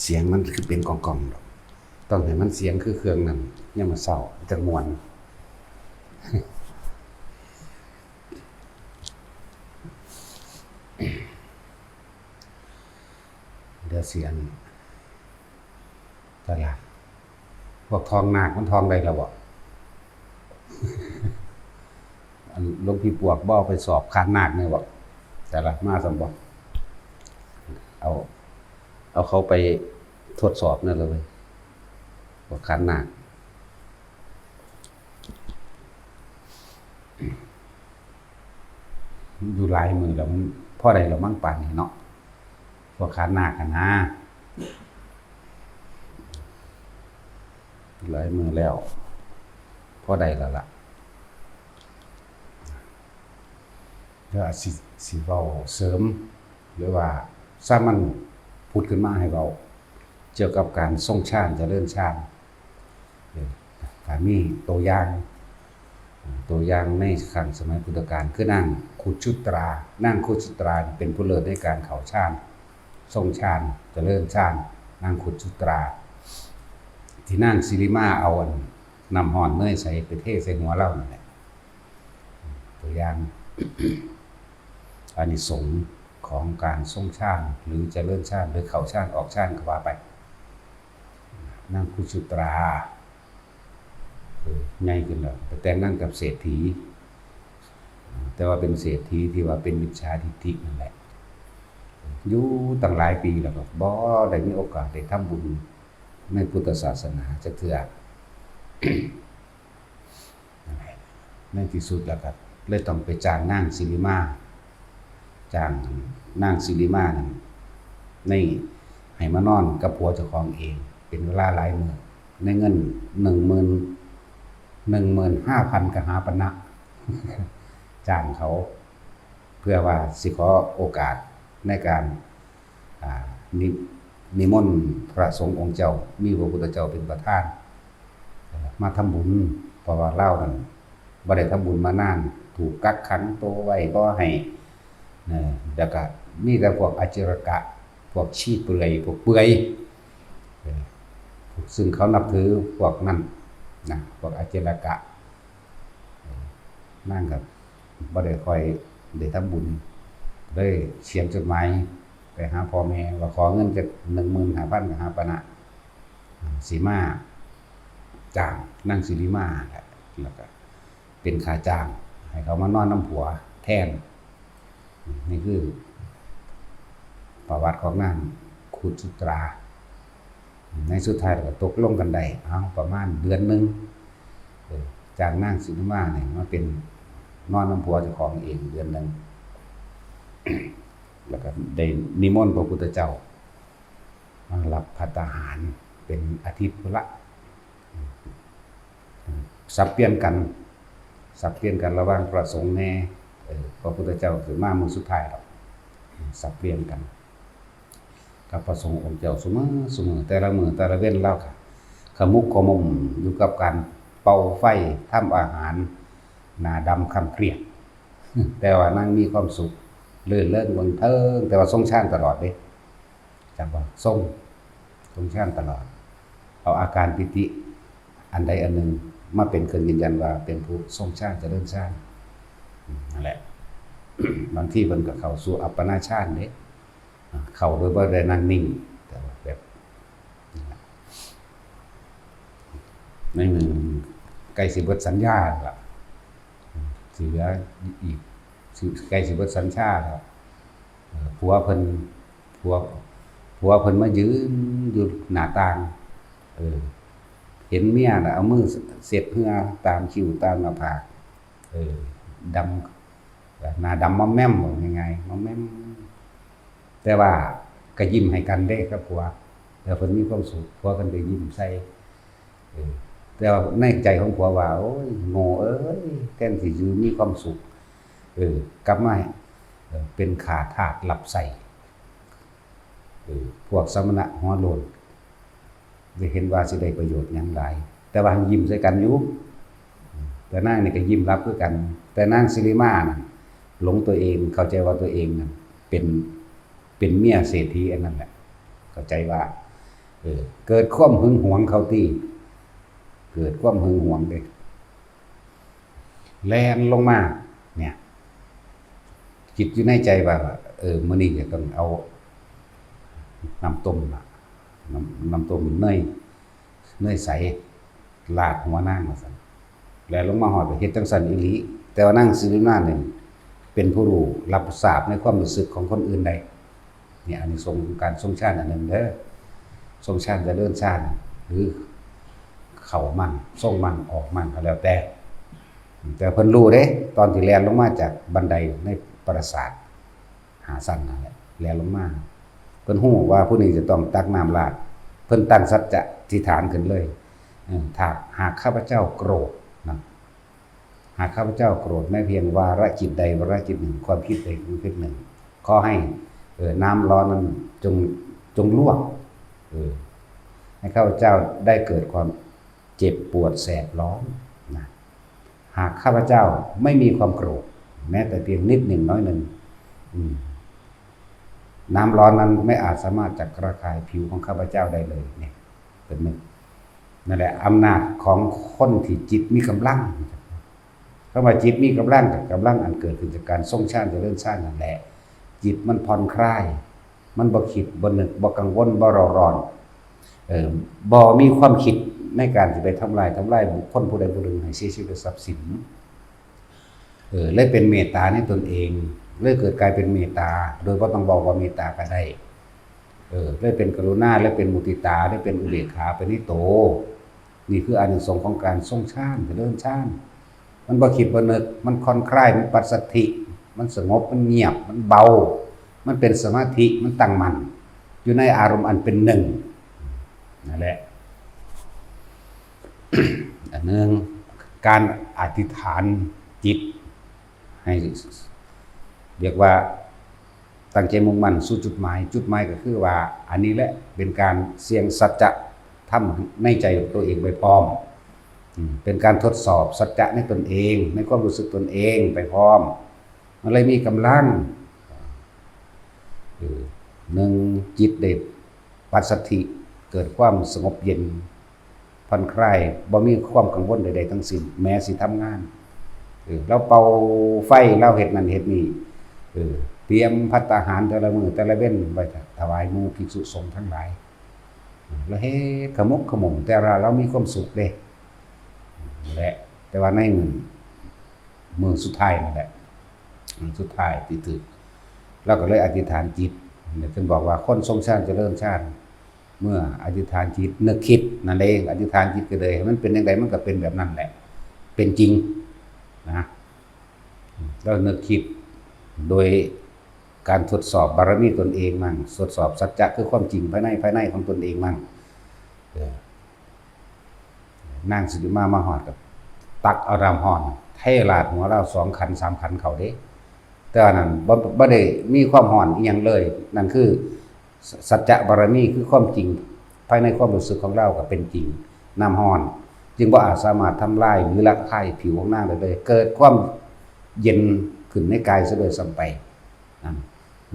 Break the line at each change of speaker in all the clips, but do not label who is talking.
เสียงมันคือเป็นกล่องๆดอกต้องให้มันเสียงคือเครื่องนั้นยังมาเศร้าจังมวนเดี๋ยวเสียงตลาดพวกทองนาคมันทองได้แล้วบ่หลวงพี่ปวกบ่ไปสอบคานนาคเนี่ยบ่แต่ละมาสมบ่เอาเขาไปทดสอบนั่นเลยว่าคานนาคอยู่หลายมือแล้วมันพ่อใดเรามั่งป่านนี่เนาะพวกคานนาคกันนะหลายมือแล้วพ่อใดแล้วล่ะเดี๋ยวสิเว้าเสริมหรือว่าถ้ามันพูดขึ้นมาให้เราเกี่ยวกับการทรงฌานเจริญฌานมีตัวอย่างในครั้งสมัยพุทธกาลคือนางคุชุตรานางคุชุตราเป็นผู้เลิศในการเข้าฌานทรงฌานเจริญฌานนางคุชุตราที่นางสิริมาเอานำห่อนเนยใส่ไปเทใส่หัวเล่านั่นแหละตัวอย่างอานิสงส์ของการทรงฌานหรือเจริญฌานหรือเข้าฌานออกฌานก็ว่าไปนางคุชุตราใหญ่ขึ้นแล้วแต่งนั่งกับเศรษฐีแต่ว่าเป็นเศรษฐีที่ว่าเป็นมิจฉาทิฏฐินั่นแหละอยู่ตั้งหลายปีแล้วก็บ่ได้มีโอกาสได้ทำบุญในพุทธศาสนาจักเทื่อในที่สุดแล้วก็เลยต้องไปจ้างนางสิริมาจ้างนางสิริมานั่นในให้มานอนกับผัวเจ้าของเองเป็นเวลาหลายมื้อในเงิน15,000 กหาปณะจ้างเขาเพื่อว่าสิขอโอกาสในการนิมนต์พระสงฆ์องค์เจ้ามีพระพุทธเจ้าเป็นประธานมาทำบุญเพราะว่าเล่านั้นบ่ได้ทำบุญมานานถูกกักขังตัวไว้บ่ให้แล้วก็มีแต่พวกอจิรกะพวกชี้เปลือยพวกเปื่อยซึ่งเขานับถือพวกนั้นนะพวกอจิรกะนั่งกับบ่ได้ค่อยได้ทำบุญเลยเขียนจดหมายไปหาพ่อแม่ว่าขอเงินจาก15,000 กหาปณะสีมาจ้างนางสิริมาแล้วก็เป็นค่าจ้างให้เขามานอนน้ำผัวแทนนี่คือประวัติของนางคุชุตราในสุดท้ายก็ตกลงกันได้ประมาณเดือนนึงจากนางสิริมาเนี่ยมาเป็นนอนน้ำผัวเจ้าของเองเดือนนึงแล้วก็ได้นิมนต์พระพุทธเจ้ามารับภัตตาหารเป็นอาทิตย์ละสับเปลี่ยนกันระหว่างพระสงฆ์แน่พระพุทธเจ้าถึงมามื้อสุดท้ายแล้วสับเปลี่ยนกันกับพระสงฆ์องค์เจ้าเสมอแต่ละมื้อแต่ละเว้นเล่าค่ะขมุกขมุมอยู่กับการเป่าไฟทำอาหารหน้าดำคำเครียดแต่ว่านั่งมีความสุขเลื่อนเลิศบนเทิงแต่ว่าทรงฌานตลอดเด้จำว่าทรงฌานตลอดเอาอาการปิติอันใดอันหนึ่งมาเป็นเครื่องยืนยันว่าเป็นผู้ทรงฌานเจริญฌานนั่นแหละบางที่เพิ่นก็เข้าสู่อัปปนาฌานเด้เข้าโดยบ่ได้นั่งนิ่งแต่ว่าแบบในมือใกล้สิเบิดสัญญาล่ะสิเหลืออีกใกล้สิเบิดสัญชาแล้วผัวเพิ่นมายืนอยู่หน้าต่างเห็นเมียน่ะเอามือเสร็จเหือตามคิ้วตามหน้าผากดำหน้าดำมอมแม่มว่ายังไงมอมแม่มแต่ว่าก็ยิ้มให้กันได้ครับผัวแล้วเพิ่นมีความสุขผัวเพิ่นก็ยิ้มใส่แต่ว่าในใจของผัวว่าโอ้ยโง่เอ้ยแทนที่จะมีความสุขกลับมาเป็นขาทาสหลับใส่พวกสมณะหัวโลนได้เห็นว่าสิได้ประโยชน์หยังหลายแต่ว่ายิ้มใส่กันอยู่แต่นางนี่ก็ยิ้มรับคือกันแต่นางสิริมาน่ะหลงตัวเองเข้าใจว่าตัวเองน่ะเป็นเมียเศรษฐีอันนั้นแหละเข้าใจว่า เกิดความหึงหวงเขาที่เกิดความหึงหวงเด้แล่นลงมาเนี่ยคิดอยู่ในใจว่ามื้อนี้จะต้องเอาน้ำต้มน้ำต้มเนยใสลาดหัวนางว่าซั่นแล้วลงมาฮอดก็เฮ็ดจังซั่นอีหลีแต่ว่านางสิริมาเนี่ยเป็นผู้รู้รับทราบในความรู้สึกของคนอื่นได้เนี่ยอันนี้ทรงการทรงชาติอันนึงเด้อทรงชาติจะเดินชาติหรือเข้ามั่นทรงมั่นออกมั่นก็แล้วแต่เพิ่นรู้เด้ตอนที่แล่นลงมาจากบันไดในปราสาทหาสั้นนั่นแหละแล่นลงมาเพิ่นฮู้ว่าผู้นี้จะต้องตักน้ำราดเพิ่นตั้งสัจจะอธิษฐานขึ้นเลยถ้าหากข้าพเจ้าโกรธนะหากข้าพเจ้าโกรธแม้เพียงวาระจิตใดวาระจิตหนึ่งความคิดใดความคิดหนึ่งขอให้น้ำร้อนนั้นจงลวกให้ข้าพเจ้าได้เกิดความเจ็บปวดแสบร้อนนะหากข้าพเจ้าไม่มีความโกรธแม้แต่เพียงนิดหนึ่งน้อยหนึ่งน้ำร้อนนั้นไม่อาจสามารถจะกระคายผิวของข้าพเจ้าได้เลยเนี่ยเป็นหนึ่งนั่นแหละอำนาจของคนที่จิตมีกำลังคำว่าจิตมีกำลังกับกำลังอันเกิดขึ้นจากการทรงชาติเจริญชาตินั่นแหละจิตมันผ่อนคลายมันบ่คิดบ่นึกบ่กังวลบ่เร่าร้อนบ่มีความคิดในการที่ไปทำลายบุคคลผู้ใดผู้หนึ่งให้เสียชีวิตทรัพย์สินเลยเป็นเมตตาในตนเองเลยเกิดกลายเป็นเมตตาโดยบ่ต้องบอกว่าเมตตาก็ได้เลยเป็นกรุณาเลยเป็นมุทิตาเลยเป็นอุเบกขาเป็นนิโตนี่คืออานิสงส์ของการทรงชาติเจริญชาติมันบ่คิดบ่นึกมันคลอนคลายมันปัสสัทธิมันสงบมันเงียบมันเบามันเป็นสมาธิมันตั้งมั่นอยู่ในอารมณ์อันเป็นหนึ่งนั่นแหละ อันนึงการอธิษฐานจิตให้เรียกว่าตั้งใจมุ่งมั่นสู่จุดหมายก็คือว่าอันนี้แหละเป็นการเสี่ยงสัจจะทำในใจของตัวเองไปพร้อมเป็นการทดสอบสัจจะในตนเองในความรู้สึกตนเองไปพร้อมมันเลยมีกำลังหนึ่งจิตเด็ดปัสสัทธิเกิดความสงบเย็นผ่อนคลายบ่มีความกังวลใดๆทั้งสิ้นแม้สิทำงานเราเป่าไฟเราเฮ็ดนั่นเฮ็ดนี่เตรียมภัตตาหารแต่ละมื้อแต่ละเว้นไว้ถวายหมู่ภิกษุสงฆ์ทั้งหลายแล้วเฮ็ดขมุกขมุมแต่เรามีความสุขเด้แหละแต่ว่าในมื้อสุดท้ายนั่นแหละสุดท้ายที่ถึกเราก็เลยอธิษฐานจิตจึงบอกว่าคนทรงชาติเจริญชาติเมื่ออธิษฐานจิตนึกคิดนั่นเองอธิษฐานจิตก็เลยมันเป็นยังไงมันก็เป็นแบบนั้นแหละเป็นจริงนะแล้วนึกคิดโดยการทดสอบบารมีตนเองมั่งทดสอบสัจจะคือความจริงภายในของตนเองมั่งนางสิริมาฮอดกับตักเอาน้ำร้อนเทราดหัวเรา2 ขัน 3 ขันเขาเด้แต่ว่านั้นบ่ได้มีความร้อนอีหยังเลยนั่นคือสัจจะบารมีคือความจริงภายในความรู้สึกของเราก็เป็นจริงน้ำร้อนจึงบ่อาจสามารถทำลายหรือละลายผิวของนางได้เลยเกิดความเย็นขึ้นในกายซะโดยซ้ำไป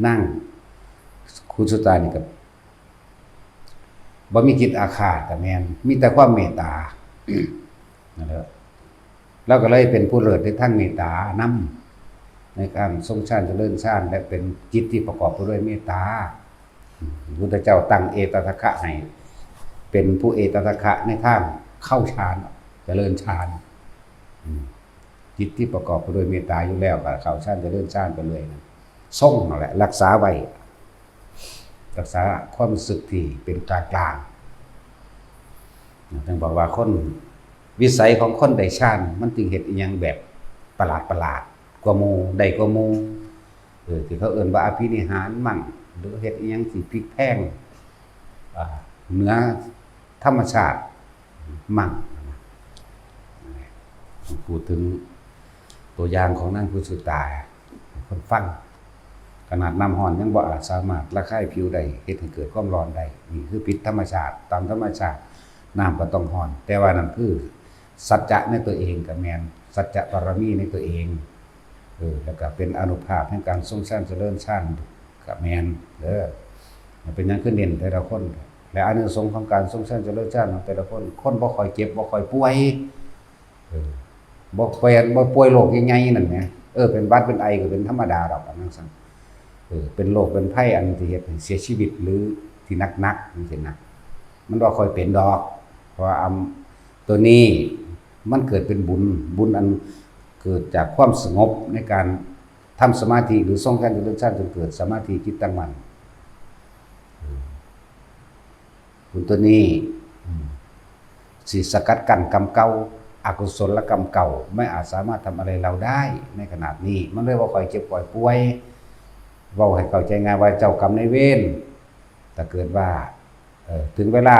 นั่งคุณสุตานี่ก็บ่มีจิตอาฆาตแต่แม่นมีแต่ความเมตตานั่นแหละแล้วก็เลยเป็นผู้เลิศในทางเมตตานำในการทรงชาติเจริญชาติและเป็นจิตที่ประกอบไปด้วยเมตตาพระพุทธเจ้าตั้งเอตทัคคะให้เป็นผู้เอตทัคคะในทางเข้าฌานเจริญฌานจิตที่ประกอบไปด้วยเมตตาอยู่แล้วก็เข้าฌานเจริญฌานไปเลยนะทรงนั่นแหละรักษาไว้รักษาความรู้สึกที่เป็นกลางๆต้องบอกว่าคนวิสัยของคนได้ฌานมันจึงเฮ็ดอีหยังแบบประหลาดกว่าหมู่ได้กว่าหมู่ที่เขาเอิ้นว่าอภินิหารมั่งหรือเฮ็ดอีหยังสิพลิกแพลงเหนือธรรมชาติมั่งพูดถึงตัวอย่างของนางพุทธสุตาคนฟังขนาดน้ำร้อนยังบ่อาจสามารถระคายผิวได้เฮ็ดให้เกิดความร้อนได้นี่คือผิดธรรมชาติตามธรรมชาติน้ำก็ต้องร้อนแต่ว่านั่นคือสัจจะในตัวเองก็แม่นสัจจะบารมีในตัวเองแล้วก็เป็นอานุภาพแห่งการทรงชาติเจริญชาติก็แม่นเป็นหยังคือเน้นแต่ละคน และอานิสงส์ของการทรงสร้างเจริญชาติของแต่ละคนบ่ค่อยเจ็บบ่ค่อยป่วยบ่ป่วยโรคใหญ่ๆนั่นแหมเป็นหวัดเป็นไอก็เป็นธรรมดาดอกอันนั้นซั่นเป็นโรคเป็นภัยอันที่เฮ็ดให้เสียชีวิตหรือที่หนักๆจังซี่นะมันบ่ค่อยเป็นดอกเพราะว่าตัวนี้มันเกิดเป็นบุญอันเกิดจากความสงบในการทำสมาธิหรือทรงการเจริญชาติจนเกิดสมาธิจิตตั้งมั่นบุญตัวนี้สิสกัดกั้นกรรมเก่าอกุศลกรรมเก่าไม่อาจสามารถทำอะไรเราได้ในขนาดนี้มันเลยว่าคอยเจ็บปล่อยป่วยเว้าให้เข้าใจง่ายว่าเจ้ากรรมนายเวรถ้าเกิดว่าถึงเวลา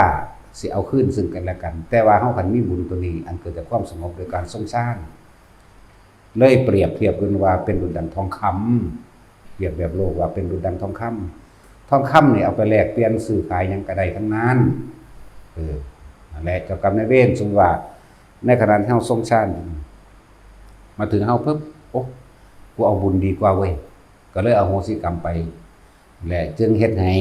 สิเอาคืนซึ่งกันและกันแต่ว่าเฮาคันมีบุญตัวนี้อันเกิดจากความสงบโดยการทรงสร้างเลยเปรียบเทียบกันว่าเป็นดุจดังทองคำเปรียบแบบโลกว่าเป็นดุจดังทองคำนี่เอาไปแลกเปลี่ยนซื้อขายหยังก็ได้ทั้งนั้นนั่นแหละเจ้ากรรมนายเวรสมว่าในขณะที่เฮาทรงชาติมาถึงเฮาปุ๊บโอ้กูเอาบุญดีกว่าเว้ยก็เลยอโหสิกรรมไปและจึงเฮ็ดให้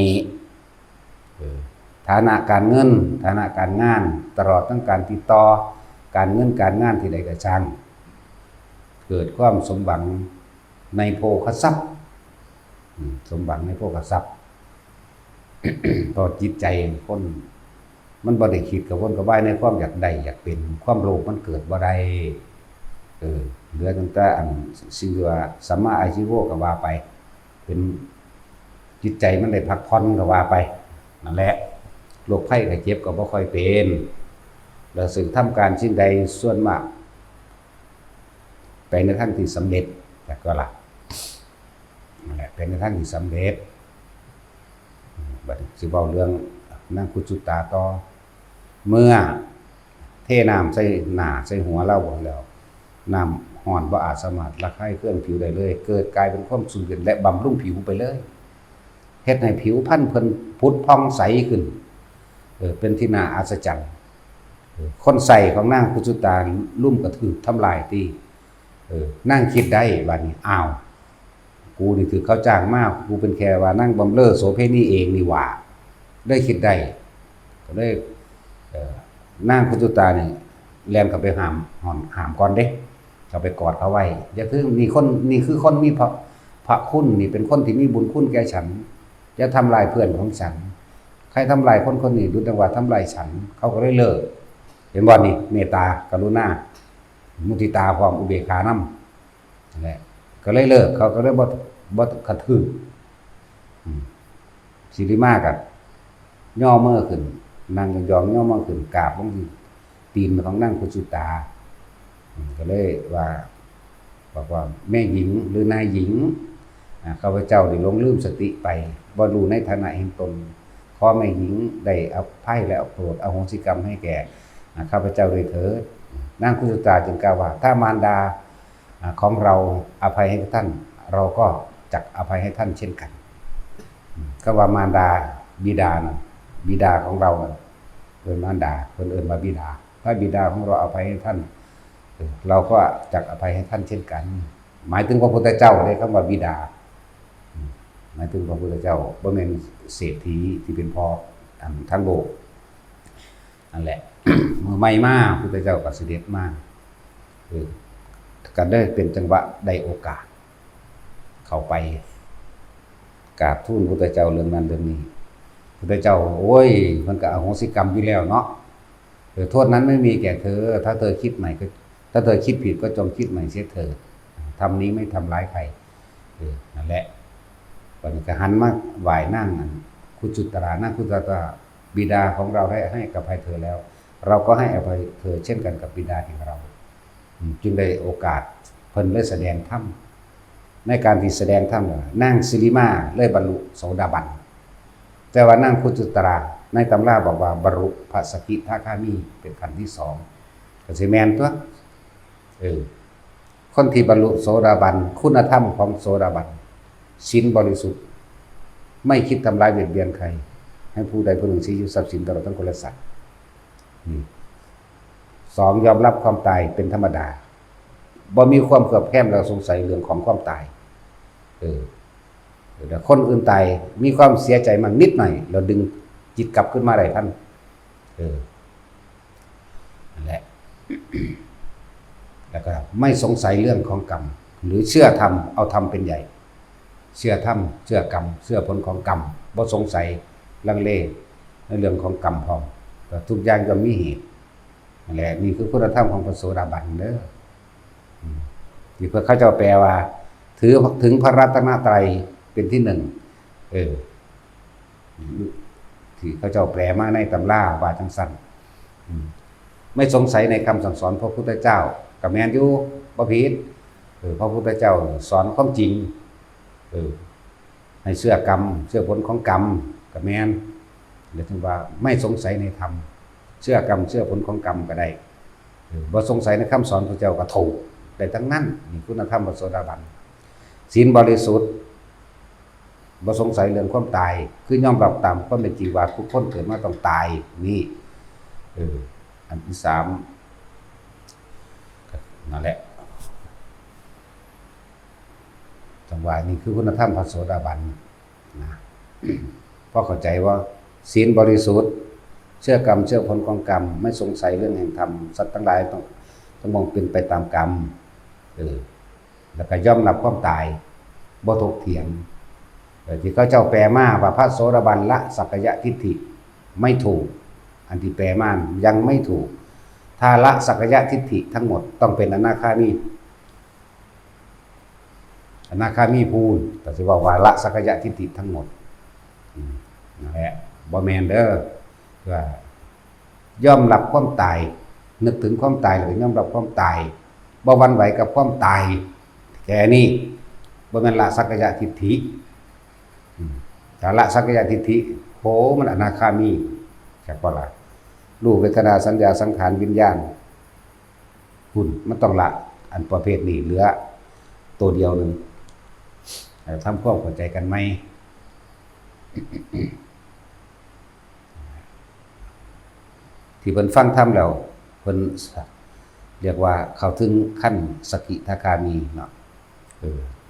ฐานะการเงินฐานะการงานตลอดทั้งการติดต่อการเงินการงานที่ใดก็ช่างเกิดความสมหวังในโภคทรัพย์สมหวังในโภคทรัพย์ ต่อจิตใจคนมันบ่ได้คิดกับวนกับว่ายในความอยากได้อยากเป็นความโลภมันเกิดบ่ได้เหลือตั้งแต่อันสิ่งที่ว่าสัมมาอาชีโวก็ว่าไปเป็นจิตใจมันได้พักผ่อนก็ว่าไปนั่นแหละโรคภัยไข้เจ็บก็บ่ค่อยเป็นแล้วซึ่งทำการชิ้นใดส่วนมากไปในทางที่สำเร็จแต่ก็ล่ะนั่นแหละเป็นในทางที่สำเร็จบัดสิเว้าเรื่องนางคุจุตาต่อเมื่อเทน้ำใส่หน้าใส่หัวเราบ่แล้วน้ำร้อนบ่อาจสามารถระคายเคืองผิวได้เลยเกิดกลายเป็นความชุ่มเย็นและบำรุงผิวไปเลยเฮ็ดให้ผิวพรรณเพิ่นผุดผ่องใสขึ้นเป็นที่น่าอัศจรรย์คนใส่ของนางคุจุตาลุ่มกระถือทำลายตีนั่งคิดได้บัดนี้อ้าวกูนี่ถือเขาจ้างมากกูเป็นแค่ว่านั่งบำเรอโสเภณีเองนี่หว่าได้คิดได้ก็เลยนางคุจุตานี่แล่นเข้าไปหามก่อนเด้เข้าไปกอดเขาไว้อย่าคือนี่คือคนมีพระคุณนี่เป็นคนที่มีบุญคุณแก่ฉันอย่าทำลายเพื่อนของฉันใครทำลายคนนี้ดูจังหวะทำลายฉันเขาก็เลยเลิกเห็นบ่นี่เมตตากรุณามุทิตาพร้อมอุเบกขานำนั่นแหละก็เลยเลิกเขาก็เลยบ่กระทืบสิริมาก็ย่อมือขึ้นนั่งยองย่อมือขึ้นกราบลงที่ตีนของนางคุจุตาก็เลยว่าบอกว่าแม่หญิงหรือนายหญิงข้าพเจ้าได้หลงลืมสติไปบ่รู้ในฐานะแห่งตนขอแม่หญิงได้อภัยและโปรดอโหสิกรรมให้แก่ข้าพเจ้าด้วยเถิดนางคุจุตาจึงกล่าวว่าถ้ามารดาของเราอภัยให้ท่านเราก็จักอภัยให้ท่านเช่นกันก็ว่ามารดาบิดาของเราเป็นมารดาคนอื่นมาบิดาถ้าบิดาของเราอภัยให้ท่านเราก็จักอภัยให้ท่านเช่นกันหมายถึงพระพุทธเจ้าเลยคำว่าบิดาหมายถึงพระพุทธเจ้าบ่แม่นเศรษฐีที่เป็นพ่อทั้งโลกนั่นแหละ เมื่อไม่มาพระพุทธเจ้าก็เสด็จมาก็ได้เป็นจังหวะได้โอกาสเข้าไปกราบทูลพระพุทธเจ้าเรื่องนั้นเรื่องนี้พระพุทธเจ้าโอ้ยมันก็อโหสิกรรมอยู่แล้วเนาะโทษนั้นไม่มีแก่เธอถ้าเธอคิดใหม่ก็ถ้าเธอคิดผิดก็จงคิดใหม่เสียเถิดทำนี้ไม่ทำร้ายใครนั่นแหละวันนี้ก็หันมาไหว้นั่งคุจุตรานั่งคุจุตราบิดาของเราให้อภัยเธอแล้วเราก็ให้อภัยเธอเช่นกันกับบิดาของเราจึงได้โอกาสเพิ่นเลยแสดงธรรมในการที่แสดงธรรมนั่งสิริมาเลยบรรลุโสดาบันแต่ว่านั่งคุจุตราในตำราบอกว่าบรรลุพระสกิทาคามีเป็นขั้นที่2ก็สิแม่นตัวคนที่บรรลุโสดาบันคุณธรรมของโสดาบันศีลบริสุทธิ์ไม่คิดทำลายเบียดเบียนใครให้ผู้ใดผู้หนึ่งชี้อยู่ทรัพย์สินตลอดทั้งคนและสัตว์2ยอมรับความตายเป็นธรรมดาบ่มีความเครือบแคลงและสงสัยเรื่องของความตายแต่คนอื่นตายมีความเสียใจมากนิดหน่อยเราดึง จิตกลับขึ้นมาได้ท่านนั่นแหละ แล้วก็ไม่สงสัยเรื่องของกรรมหรือเชื่อธรรมเอาธรรมเป็นใหญ่เชื่อธรรมเชื่อกรรมเชื่อผลของกรรมบ่สงสัยลังเลในเรื่องของกรรมพร้อมแต่ทุกอย่างจะมีเหตุนั่นแหละนี่คือคุณธรรมของพระโสดาบันเด้อที่เพื่อเขาเจ้าแปลว่าถือถึงพระรัตนตรัยเป็นที่หนึ่งที่เขาเจ้าแปลมาในตำราว่าจังซั่นไม่สงสัยในคำสั่งสอนพระพุทธเจ้ากับแม่นอยู่บ่ผิดพระพุทธเจ้าสอนความจริงให้เชื่อกรรมเชื่อผลของกรรมกับแม่นหรือถึงว่าไม่สงสัยในธรรมเชื่อกรรมเชื่อผลของกรรมก็ได้บ่สงสัยในคำสอนพระเจ้าก็ถูกได้ทั้งนั้นนี่คุณธรรมพระโสดาบันศีลบริสุทธิ์บ่สงสัยเรื่องความตายคือยอมรับตามความเป็นจริงว่าทุกคนเกิดมาต้องตายนี่อันที่3นั่นแหละจังหวะนี้คือคุณธรรมพระโสดาบันนะเพราะเข้าใจว่าศีลบริสุทธิ์เชื่อกรรมเชื่อผลของกรรมไม่สงสัยเรื่องแห่งธรรมสัตว์ทั้งหลายต้องมองเป็นไปตามกรรมแล้วก็ย่อมรับความตายบ่ถกเถียงที่เขาเจ้าแปลมาว่าพระโสดาบันละสักยะทิฏฐิไม่ถูกอันที่แปลมายังไม่ถูกถ้าละสักยะทิฏฐิทั้งหมดต้องเป็นอนาคามีพูนแต่สิว่าละสักยะทิฏฐิทั้งหมดนั่นแหละบ่แม่นเด้อว่าย่อมรับความตายนึกถึงความตายหรือย่อมรับความตายบ่หวั่นไหวกับความตายแค่นี้บ่แม่นละสักยะทิฏฐิถ้าละสักยะทิฏฐิโหมันอนาคามีแค่พอละรูปเวทนาสัญญาสังขารวิญญาณคุณมันต้องละอันประเภทนี้เหลือตัวเดียวนึงทำความเข้าใจกันไหมที่เพิ่นฟังธรรมแล้วเพิ่นเรียกว่าเข้าถึงขั้นสกิทาคามีเนาะ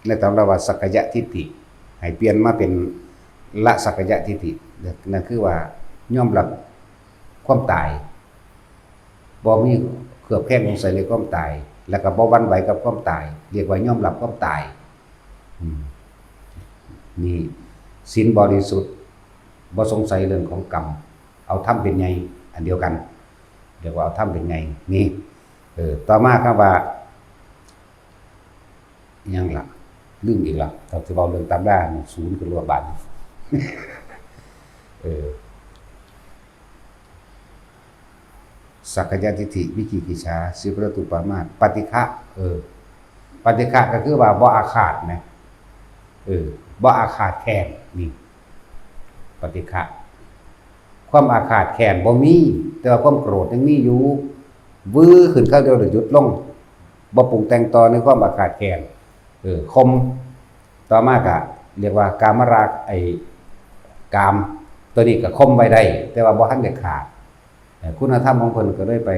ในตำราว่าสักยะทิฏฐิให้เปลี่ยนมาเป็นละสักยะทิฏฐินั่นคือว่ายอมรับความตายบ่มีเครือบแคลงสงสัยในความตายแล้วก็บ่หวั่นไหวกับความตายเรียกว่ายอมรับความตายนี่ศีลบริสุทธิ์บ่สงสัยเรื่องของกรรมเอาธรรมเป็นไงอันเดียวกันเรียกว่าเอาธรรมเป็นไงนี่ต่อมาครับว่ายังล่ะลืมอีกล่ะเราจะเว้าเรื่องตามด้านศูนย์คือรัวบานสักยะทิฏฐิวิจิกิจฉาสิประตูปามาสปฏิฆะปฏิฆะก็คือว่าบ่อาฆาตนะบ่อาฆาตแค้นนี่ปฏิฆะความอาฆาตแค้นบ่มีแต่ว่าความโกรธยังมีอยู่วื้อขึ้นเข้าเดียวหยุดลงบ่ปรุงแต่งต่อในความอาฆาตแค้นคมต่อมาก็เรียกว่ากามราคะกามตัวนี้ก็คมไว้ได้แต่ว่าบ่ทันได้ขาดคุณธรรมของเพิ่นก็เลยไป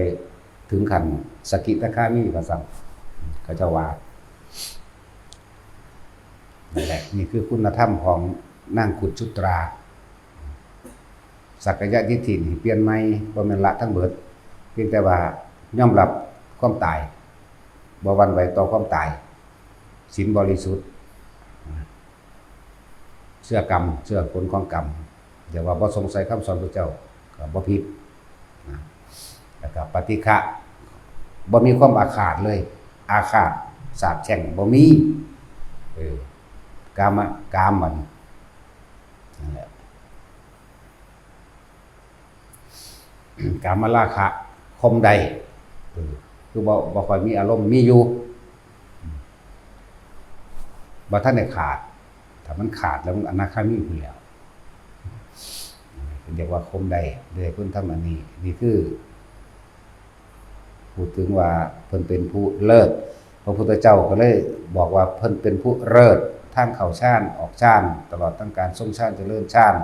ถึงขั้นสกิทาคามีว่าซั่นเขาเจ้าว่านั่นแหละนี่คือคุณธรรมของนางขุดชุตราสักยะทิฏฐินี่เปลี่ยนใหม่บ่แม่นละทั้งเบิดเพียงแต่ว่ายอมรับความตายบ่หวั่นไหวต่อความตายศีลบริสุทธิ์เชื่อกรรมเชื่อผลของกรรมอย่าว่าบ่สงสัยคำสอนพระเจ้าก็บ่ผิดแล้วก็ปฏิฆะบ่มีความอาฆาตเลยอาฆาตสาปแช่งบ่มีกามมันนั่นแหละกามราคะคมใดคือบ่ค่อยมีอารมณ์มีอยู่บ่ทันได้ขาดถ้ามันขาดแล้วมันอนาคามีพุ่นแล้วเรียกว่าคมใดด้วยคุณธรรมอันนี้นี่คือพูดถึงว่าเพิ่นเป็นผู้เลิศพระพุทธเจ้าก็เลยบอกว่าเพิ่นเป็นผู้เลิศทางเข้าฌานออกฌานตลอดทั้งการทรงฌานเจริญฌาน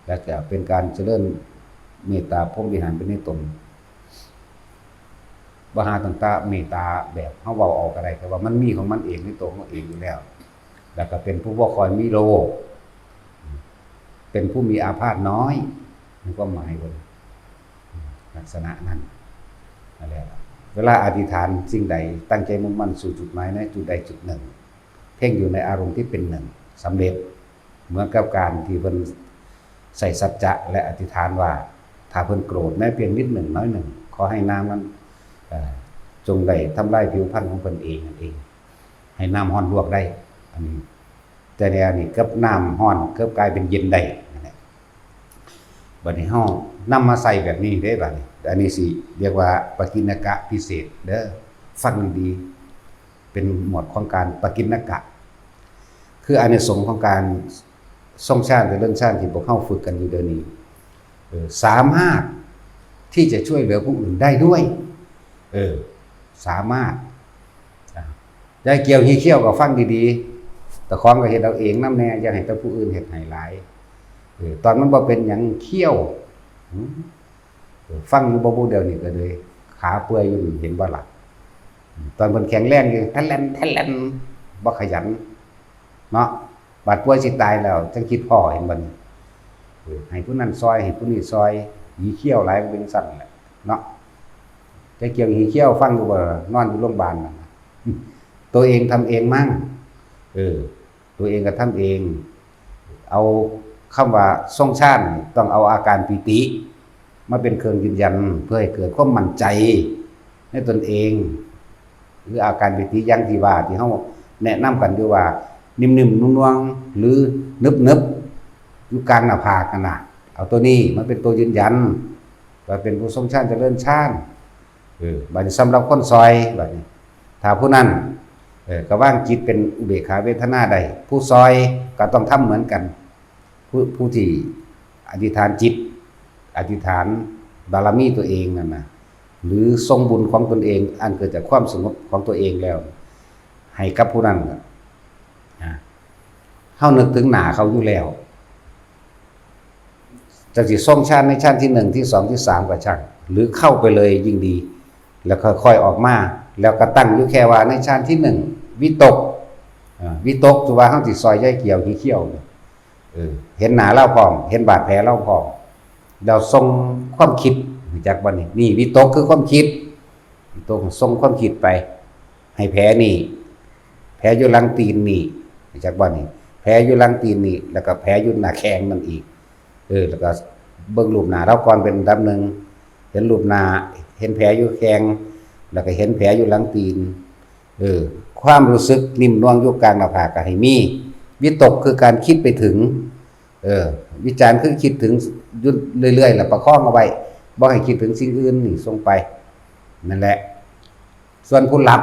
และก็เป็นการเจริญเมตตาพรหมวิหารเป็นในตนบ่หาต่างๆเมตตาแบบเฮาเว้าออกก็ได้แต่ว่ามันมีของมันเองในตัวของมันเองอยู่แล้วแล้วก็เป็นผู้บ่ค่อยมีโลภเป็นผู้มีอาพาธน้อย มีความหมายบนลักษณะนั้นนั่นแหละเวลาอธิษฐานสิ่งใดตั้งใจมุ่งมั่นสู่จุดหมายในจุดใดจุดหนึ่งเพ่งอยู่ในอารมณ์ที่เป็นหนึ่งสำเร็จเหมือนกับการที่เพิ่นใส่สัจจะและอธิษฐานว่าถ้าเพิ่นโกรธแม้เพียงนิดหนึ่งน้อยหนึ่งขอให้น้ำนั้นจงได้ทำลายผิวพรรณของเพิ่นเองนั่นเองให้น้ำร้อนลวกได้อันนี้แต่ในอันนี้กับน้ำร้อนก็กลายเป็นเย็นได้บัดนี้เฮานำมาใส่แบบนี้ได้บัดนี้อันนี้สิเรียกว่าปกิณกะพิเศษเด้อฟังดีๆเป็นหมวดของการปกิณกะคืออานิสงส์ของการทรงฌานหรือเรื่องฌานที่พวกเฮาฝึกกันอยู่เดี๋ยวนี้สามารถที่จะช่วยเหลือผู้อื่นได้ด้วยสามารถได้เกี่ยวเขี้ยวก็ฟังดีๆแต่ของก็เฮ็ดเอาเองนำแน่อย่าให้แต่ผู้อื่นเฮ็ดให้หลายตอนมันบ่เป็นหยังเขี้ยวฟังอยู่บ่เดียวนี่ก็เลยขาเปื่อยอยู่เห็นบ่ล่ะตอนเพิ่นแข็งแรงอยู่แล่นบ่ขยันเนาะบาดป่วยสิตายแล้วจังคิดพ่อเห็นบ่นี่ให้ผู้นั้นซอยให้ผู้นี้ซอยหีเขี้ยวหลายเป็นสั่นแหละเนาะจะเกี่ยวหีเขี้ยวฟังอยู่บ่นอนอยู่โรงพยาบาลตัวเองทำเองมั่งตัวเองก็ทำเองเอาคำว่าทรงฌานต้องเอาอาการปีติมาเป็นเครื่องยืนยันเพื่อให้เกิดความมั่นใจในตนเองหรืออาการปีติอย่างที่ว่าที่เฮาแนะนำกันอยู่ว่านิ่มๆนุ่มๆหรือนึบๆอยู่กลางหน้าผากนั่นน่ะเอาตัวนี้มันเป็นตัวยืนยันว่าเป็นผู้ทรงฌานเจริญฌานบัดนี้สำหรับคนซอยบัดนี้ถ้าผู้นั้นก็ว่างจิตเป็นอุเบกขาเวทนาได้ผู้ซอยก็ต้องทำเหมือนกันผู้ที่อธิษฐานจิตอธิษฐานบารมีตัวเองนั่นนะหรือทรงบุญของตนเองอันเกิดจากความสงบของตัวเองแล้วให้กับผู้นั้นเฮานึกถึงหน้าเขาอยู่แล้วจะสิทรงฌานในฌานที่1ที่2ที่3ก็ช่างหรือเข้าไปเลยยิ่งดีแล้วค่อยๆออกมาแล้วก็ตั้งอยู่แค่ว่าในฌานที่1วิตกคือว่าเฮาสิซอยใยเกี่ยวขี้เขี้ยวเห็นหน้าเราพร้อมเห็นบาดแผลเราพร้อมเราทรงความคิดจากบัดนี้นี่วิตกคือความคิดวิตกทรงความคิดไปให้แผลนี่แผลอยู่หลังตีนนี่จากบัดนี้แผลอยู่หลังตีนนี่แล้วก็แผลอยู่หน้าแข้งนั่นอีกแล้วก็เบิ่งรูปหน้าเราก่อนเป็นอันดับหนึ่งเห็นรูปหน้าเห็นแผลอยู่แข้งแล้วก็เห็นแผลอยู่หลังตีนความรู้สึกนิ่มนวลอยู่กลางหน้าผากก็ให้มีวิตกคือการคิดไปถึงวิจารณ์คือคิดถึงเรื่อยๆแล้วประคองเอาไว้บ่ให้คิดถึงสิ่งอื่นนี่ส่งไปนั่นแหละส่วนผู้รับ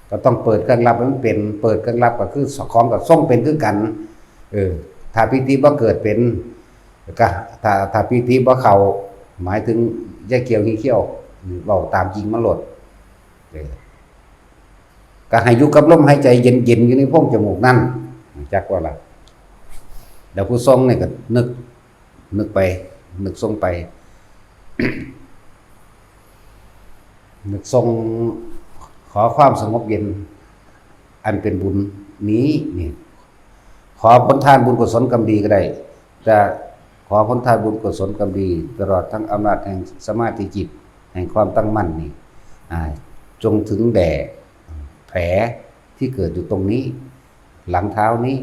ก็ต้องเปิดเครื่องรับมันเป็นเปิดเครื่องรับก็คือของกับส่งเป็นคือกันถ้าปิติบ่เกิดเป็นก็ถ้าปิติบ่เข้าหมายถึงแยกเกี่ยวขี้เขี้ยวเว้าตามจริงมันโลดก็ให้อยู่กับลมหายใจเย็นๆอยู่ในโพรงจมูกนั่นจักว่าล่ะเดี๋ยวผู้ทรงเนี่ยก็นึกไปนึกทรงไป นึกทรงขอความสงบเย็นอันเป็นบุญนี้นี่ขอผลทานบุญกุศลกรรมดีก็ได้จะขอผลทานบุญกุศลกรรมดีตลอดทั้งอำนาจแห่งสมาธิจิตแห่งความตั้งมั่นนี่จงถึงแด่แผลที่เกิดอยู่ตรงนี้หลังเท้านี้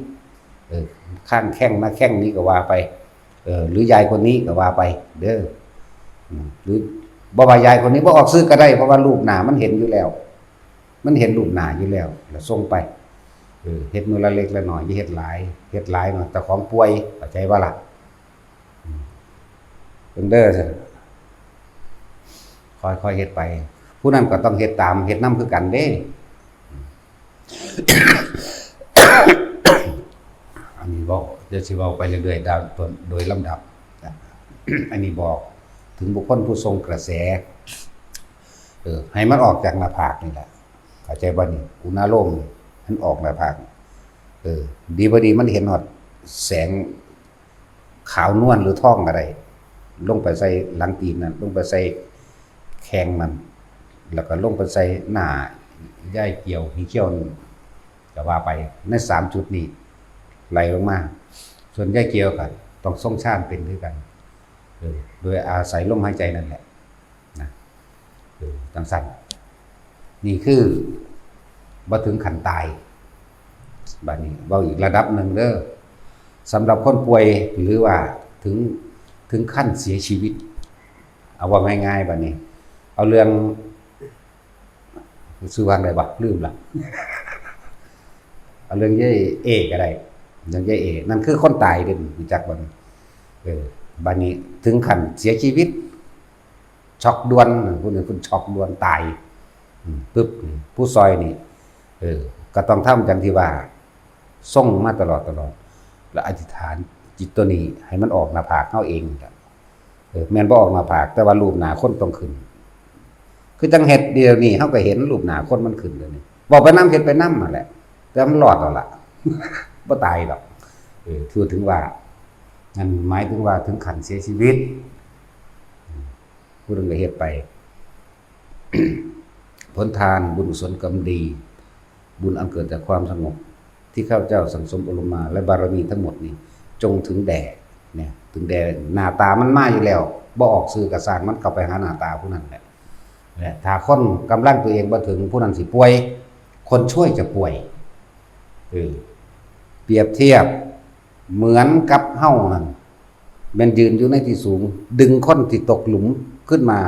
ข้างแข้งหน้าแข้งนี้ก็ว่าไปหรือยายคนนี้ก็ว่าไปเด้อหรือบ่ว่ายายคนนี้บ่ออกซื้อก็ได้เพราะว่ารูปหน้ามันเห็นอยู่แล้วมันเห็นรูปหน้าอยู่แล้วแล้วส่งไปเฮ็ดมื้อละเล็กละน้อยอย่าเฮ็ดหลายเนาะแต่ของป่วยเข้าใจบ่ล่ะเพิ่นเด้อค่อยๆเฮ็ดไปผู้นั้นก็ต้องเฮ็ดตามเฮ็ดนำคือกันเด้ อันนี้บอกจะสิเว้าไปเรื่อยๆโดยลำดับ อันนี้บอกถึงบุคคลผู้ทรงกระแสให้มันออกจากหน้าผากนี่แหละเข้าใจบ่นี่อุณาโลมมันออกหน้าผากดีบ่ดีมันเห็นฮอดแสงขาวนวลหรือทองอะไรลงไปใส่หลังตีนนั่นลงไปใส่แข้งมันแล้วก็ลงไปใส่หน้าย่ายเกี่ยวหีเขี้ยวจะว่าไปใน3จุดนี้ไหลลงมาส่วนย่ายเกี่ยวก็ต้องทรงฌานเป็นด้วยกัน โดยอาศัยลมหายใจนั่นแหละนะจังสั่นนี่คือบ่ถึงขั้นตายบัดนี้เว้าอีกระดับหนึ่งเด้อสำหรับคนป่วยหรือว่าถึงขั้นเสียชีวิตเอาว่าง่ายๆบัดนี้เอาเรื่องชื่อว่าอะไรบ่ลืมละเอาเรื่องยายเอก็ได้เรื่องยายเอนั่นคือคนตายเด้รู้จักบ่บัดนี้ถึงขั้นเสียชีวิตช็อกด่วนผู้นึงคุณช็อกด่วนตายปึ๊บผู้ซอยนี่ก็ต้องทำจังที่ว่าส่งมาตลอดแล้วอธิษฐานจิตตัวนี้ให้มันออกหน้าผากเฮาเองครับแม่นบ่ออกหน้าผากแต่ว่ารูปหน้าคนต้องขึ้นคือจังเฮ็ดเดียวนี้เฮาก็เห็นรูปหน้าคนมันขึ้นเดี๋ยวนี้บ่ไปนำเฮ็ดไปนำนั่นแหละแต่มันรอดแล้วล่ะบ่ตายดอกถือถึงว่านั่นหมายถึงว่าถึงขั้นเสียชีวิตผู้นึงก็เฮ็ดไป ผลทานบุญกุศลกรรมดีบุญอันเกิดจากความสงบที่ข้าพเจ้าสังสมอบรมมาและบารมีทั้งหมดนี้จงถึงแด่เนี่ยถึงแด่หน้าตามันมาอยู่แล้วบ่ออกสื่อกระสร้างมันเข้าไปหาหน้าตาผู้นั้นแหละถ้าคนกำลังตัวเองบ่ถึงผู้นั้นสิป่วยคนช่วยจะป่วยเปรียบเทียบเหมือนกับเฮ้านั่นมันยืนอยู่ในที่สูงดึงคนที่ตกหลุมขึ้นมา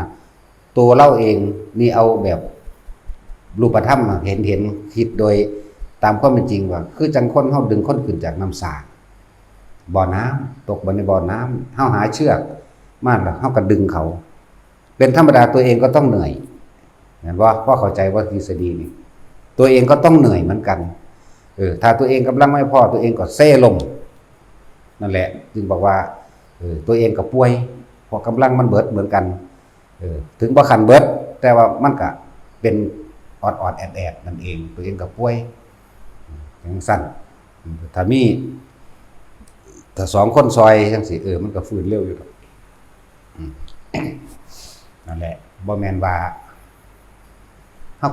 ตัวเล่าเองนี่เอาแบบรูปธรรมเห็นคิดโดยตามความเป็นจริงว่าคือจังคนเฮาดึงคนขึ้นจากน้ำสาบ่อน้ำตกบนในบ่อน้ำเฮาหาเชือกมาแล้วเฮาก็ดึงเขาเป็นธรรมดาตัวเองก็ต้องเหนื่อยเห็นบ่ว่าเข้าใจว่าทฤษฎีนี่ตัวเองก็ต้องเหนื่อยเหมือนกันถ้าตัวเองกำลังไม่พอตัวเองก็เซ่ลมนั่นแหละจึงบอกว่าตัวเองก็ป่วยเพราะกำลังมันเบิดเหมือนกันถึงบ่คันเบิดแต่ว่ามันก็เป็นออดๆแอดๆนั่นเองตัวเองก็ป่วยจังซั่นถ้า2คนซอยจังซี่มันก็ฟื้นเร็วอยู่ดอกนั่นแหละบ่แม่นว่าเฮา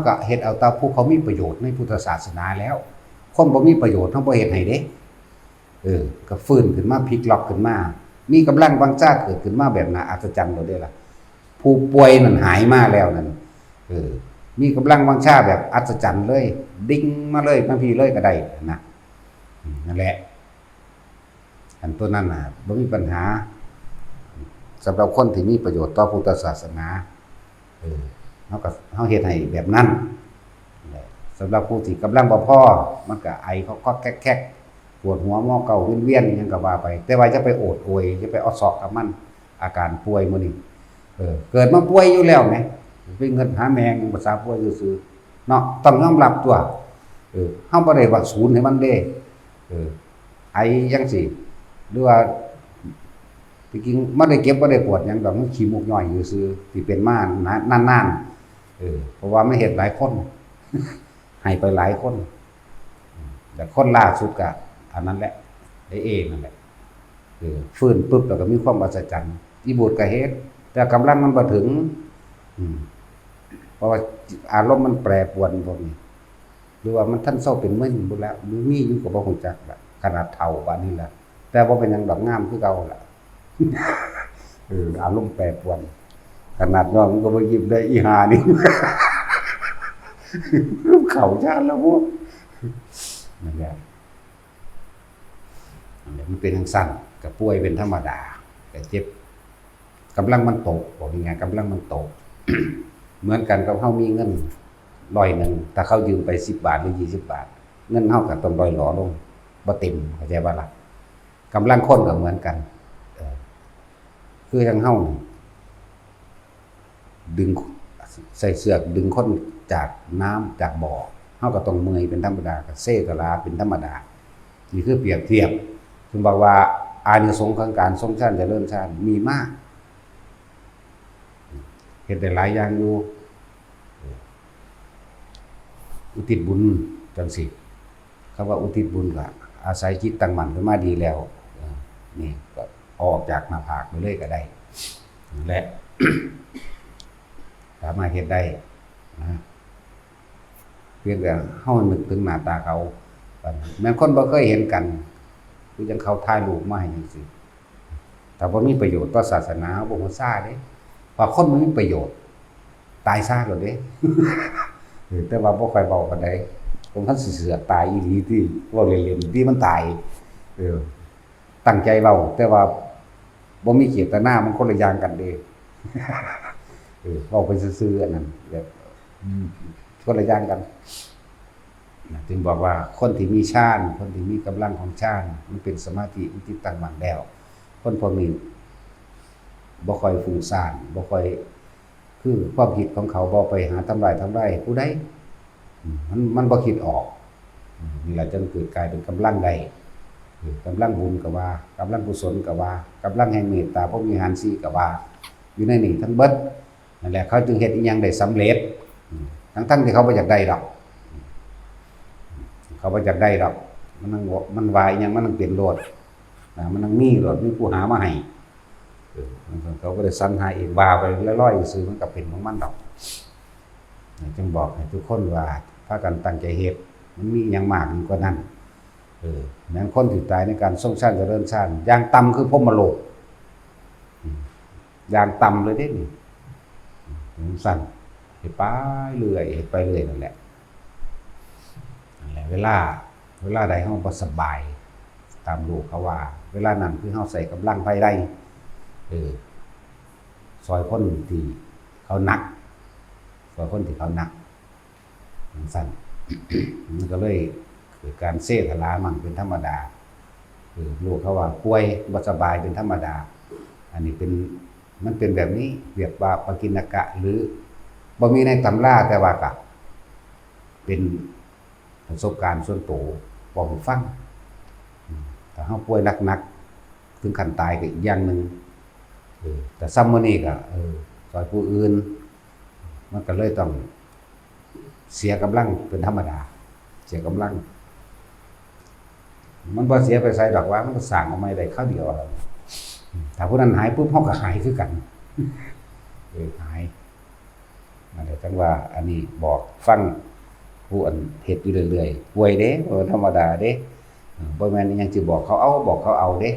ก็เฮ็ดเอาตามผู้เขามีประโยชน์ในพุทธศาสนาแล้วคนบ่มีประโยชน์เฮาบ่เฮ็ดให้เด้ก็ฟื้นขึ้นมาพลิกล็อกขึ้นมามีกำลังวังชาเกิดขึ้นมาแบบน่าอัศจรรย์โดดเด้ล่ะผู้ป่วยนั่นหายมาแล้วนั่นมีกำลังวังชาแบบอัศจรรย์เลยดิ่งมาเลยบางทีเลยก็ได้นะนั่นแหละอันตัวนั้นน่ะบ่มีปัญหาสำหรับคนที่มีประโยชน์ต่อพุทธศาสนาเฮาเฮ็ดให้แบบนั้นสำหรับผู้ที่กำลังบ่พอมันก็ไอเขาก็แคกปวดหัวงอเก่าเวียนๆยังก็ว่าไปแต่ว่าจะไปโอดโอยจะไปออซอกกับมันอาการป่วยมื้อนี้เกิดมาป่วยอยู่แล้วแหมไปเงินหาแมงภาษาป่วยซื่อๆเนาะต้องยอมรับตัวเฮาบ่ได้ว่าศูนย์ให้มันเด้ไอจังซี่หรือว่าจริงๆบ่ได้เก็บบ่ได้ปวดหยังดอกมันขี้มูกย่อยอยู่ซื่อที่เป็นมานานเพราะว่ามันเฮ็ดหลายคนให้ไปหลายคนแต่คนล่าสุดก็อันนั้นแหละนั่นแหละฟื้นปุ๊บแล้วก็มีความอัศจรรย์อีบูดก็เฮ็ดแต่กำลังมันบ่ถึงเพราะว่าอารมณ์มันแปรปรวนพวกนี้หรือว่ามันท่านเศร้าเป็นมึนบ่แล้วหรือมีอยู่ก็บ่ฮู้จักล่ะขนาดเฒ่าปานนี้ล่ะแต่บ่เป็นหยังดอกงามคือเก่าล่ะอารมณ์แปรปรวนขนาดน้องมันก็บ่ยิ้มได้อีห่านี่เข้าชาติแล้วพวกนั่นแหละมันเป็นจังซั่นก็ป่วยเป็นธรรมดาก็เจ็บกำลังมันตกบอกยังไงกำลังมันตก เหมือนกันกับเฮามีเงิน100นึงถ้าเขายืมไป10บาทหรือ20บาทเงินเฮาก็ต้องร่อยหลอลงบ่เต็มเข้าใจบ่ล่ะกำลังคนก็เหมือนกันคือจังเฮาดึงใส่เสือกดึงคนจากน้ำจากบ่อเฮาก็ต้องเมื่อยเป็นธรรมดาก็เซกะลาเป็นธรรมดานี่คือเปรียบเทียบถึงบอกว่าอานิสงส์ของการทรงชาติเจริญชาติมีมากเฮ็ดได้หลายอย่างอยู่อุทิศบุญจังซี่คำว่าอุทิศบุญก็อาศัยจิตตั้งมั่นขึ้นมาดีแล้วนี่ก็ออกจากหน้าผากไปเลยก็ได้และสามารถเฮ็ดได้นะเพียงแต่เฮานึกถึงหน้าตาเขาแม้คนบ่เคยเห็นกันคือจังเขาถ่ายรูปมาให้จังซี่ แต่ว่ามีประโยชน์ต่อศาสนาบ่ฮู้ซ่าเด้ว่าคนมันมีประโยชน์ตายซะแล้วเด้ แต่ว่าบ่ค่อยเว้าปานใดผมทันสิเสือกตายอีหลีที่เว้าเล่นๆที่มันตายเออตั้งใจเว้าแต่ว่าบ่มีเจตนามันคนละอย่างกันเด้ เว้าไปซื่อๆอันนั้นแบบคนละอย่างกันจึงบอกว่าคนที่มีฌานคนที่มีกำลังของฌานมันเป็นสมาธิมันจิตตั้งมั่นแล้วคนพวกนี้บ่ค่อยฟุ้งซ่านบ่ค่อยคือความคิดของเขาบ่ไปหาทำลายผู้ใดมันบ่คิดออกนี่แหละจึงเกิดกลายเป็นกำลังใดกำลังบุญก็ว่ากำลังกุศลก็ว่ากำลังแห่งเมตตาพรหมวิหาร4ก็ว่าอยู่ในนี่ทั้งเบิดนั่นแหละเขาจึงเฮ็ดอีหยังได้สำเร็จทั้งที่เขาบ่อยากได้ดอกเขาบ่อยากได้ดอกมันวายอีหยังมันต้องเป็นโลดมันต้องมีโลดมีผู้หามาให้เขาก็ได้สรรหาเองว่าไปลอยๆซื่อมันก็เป็นของมันดอกจึงบอกให้ทุกคนว่าพากันตั้งใจเฮ็ดมันมีหยังมากยิ่งกว่านั้นแม้คนที่ตายในการทรงชาติเจริญชาติอย่างต่ำคือพรหมโลกอย่างต่ำเลยเด้นี่สั่นไปเรื่อยไปเรื่อยนั่นแหละเวลาใดเฮาบ่สบายตามโลกเขาว่าเวลานั้นคือเฮาใส่กำลังภายในซอยคนที่เขาหนักซอยคนที่เขาหนักสั่น มันก็เลยเกิดการเสถลามั่งเป็นธรรมดาลูกเขาว่าป่วยบ่สบายเป็นธรรมดาอันนี้มันเป็นแบบนี้เรียกว่าปกิณกะหรือบ่มีในตำราแต่ว่าก็เป็นประสบการณ์ส่วนตัวบอกให้ฟังถ้าเฮาป่วยหนักๆถึงขั้นตายก็อีกอย่างนึงแต่ซ้ำมื้อนี้ก็ซอยผู้อื่นมันก็เลยต้องเสียกำลังเป็นธรรมดาเสียกำลังมันบ่เสียไปไสดอกว่ามันก็สร้างออกมาได้คราวเดียวถ้าผู้นั้นหายปุ๊บเฮาก็หายคือกันหายนั่นแหละจังว่าอันนี้บอกฟังผู้อันเฮ็ดอยู่เรื่อยๆป่วยเด้บ่ธรรมดาเด้บ่แม่นอิหยังสิบอกเขาเอาเด้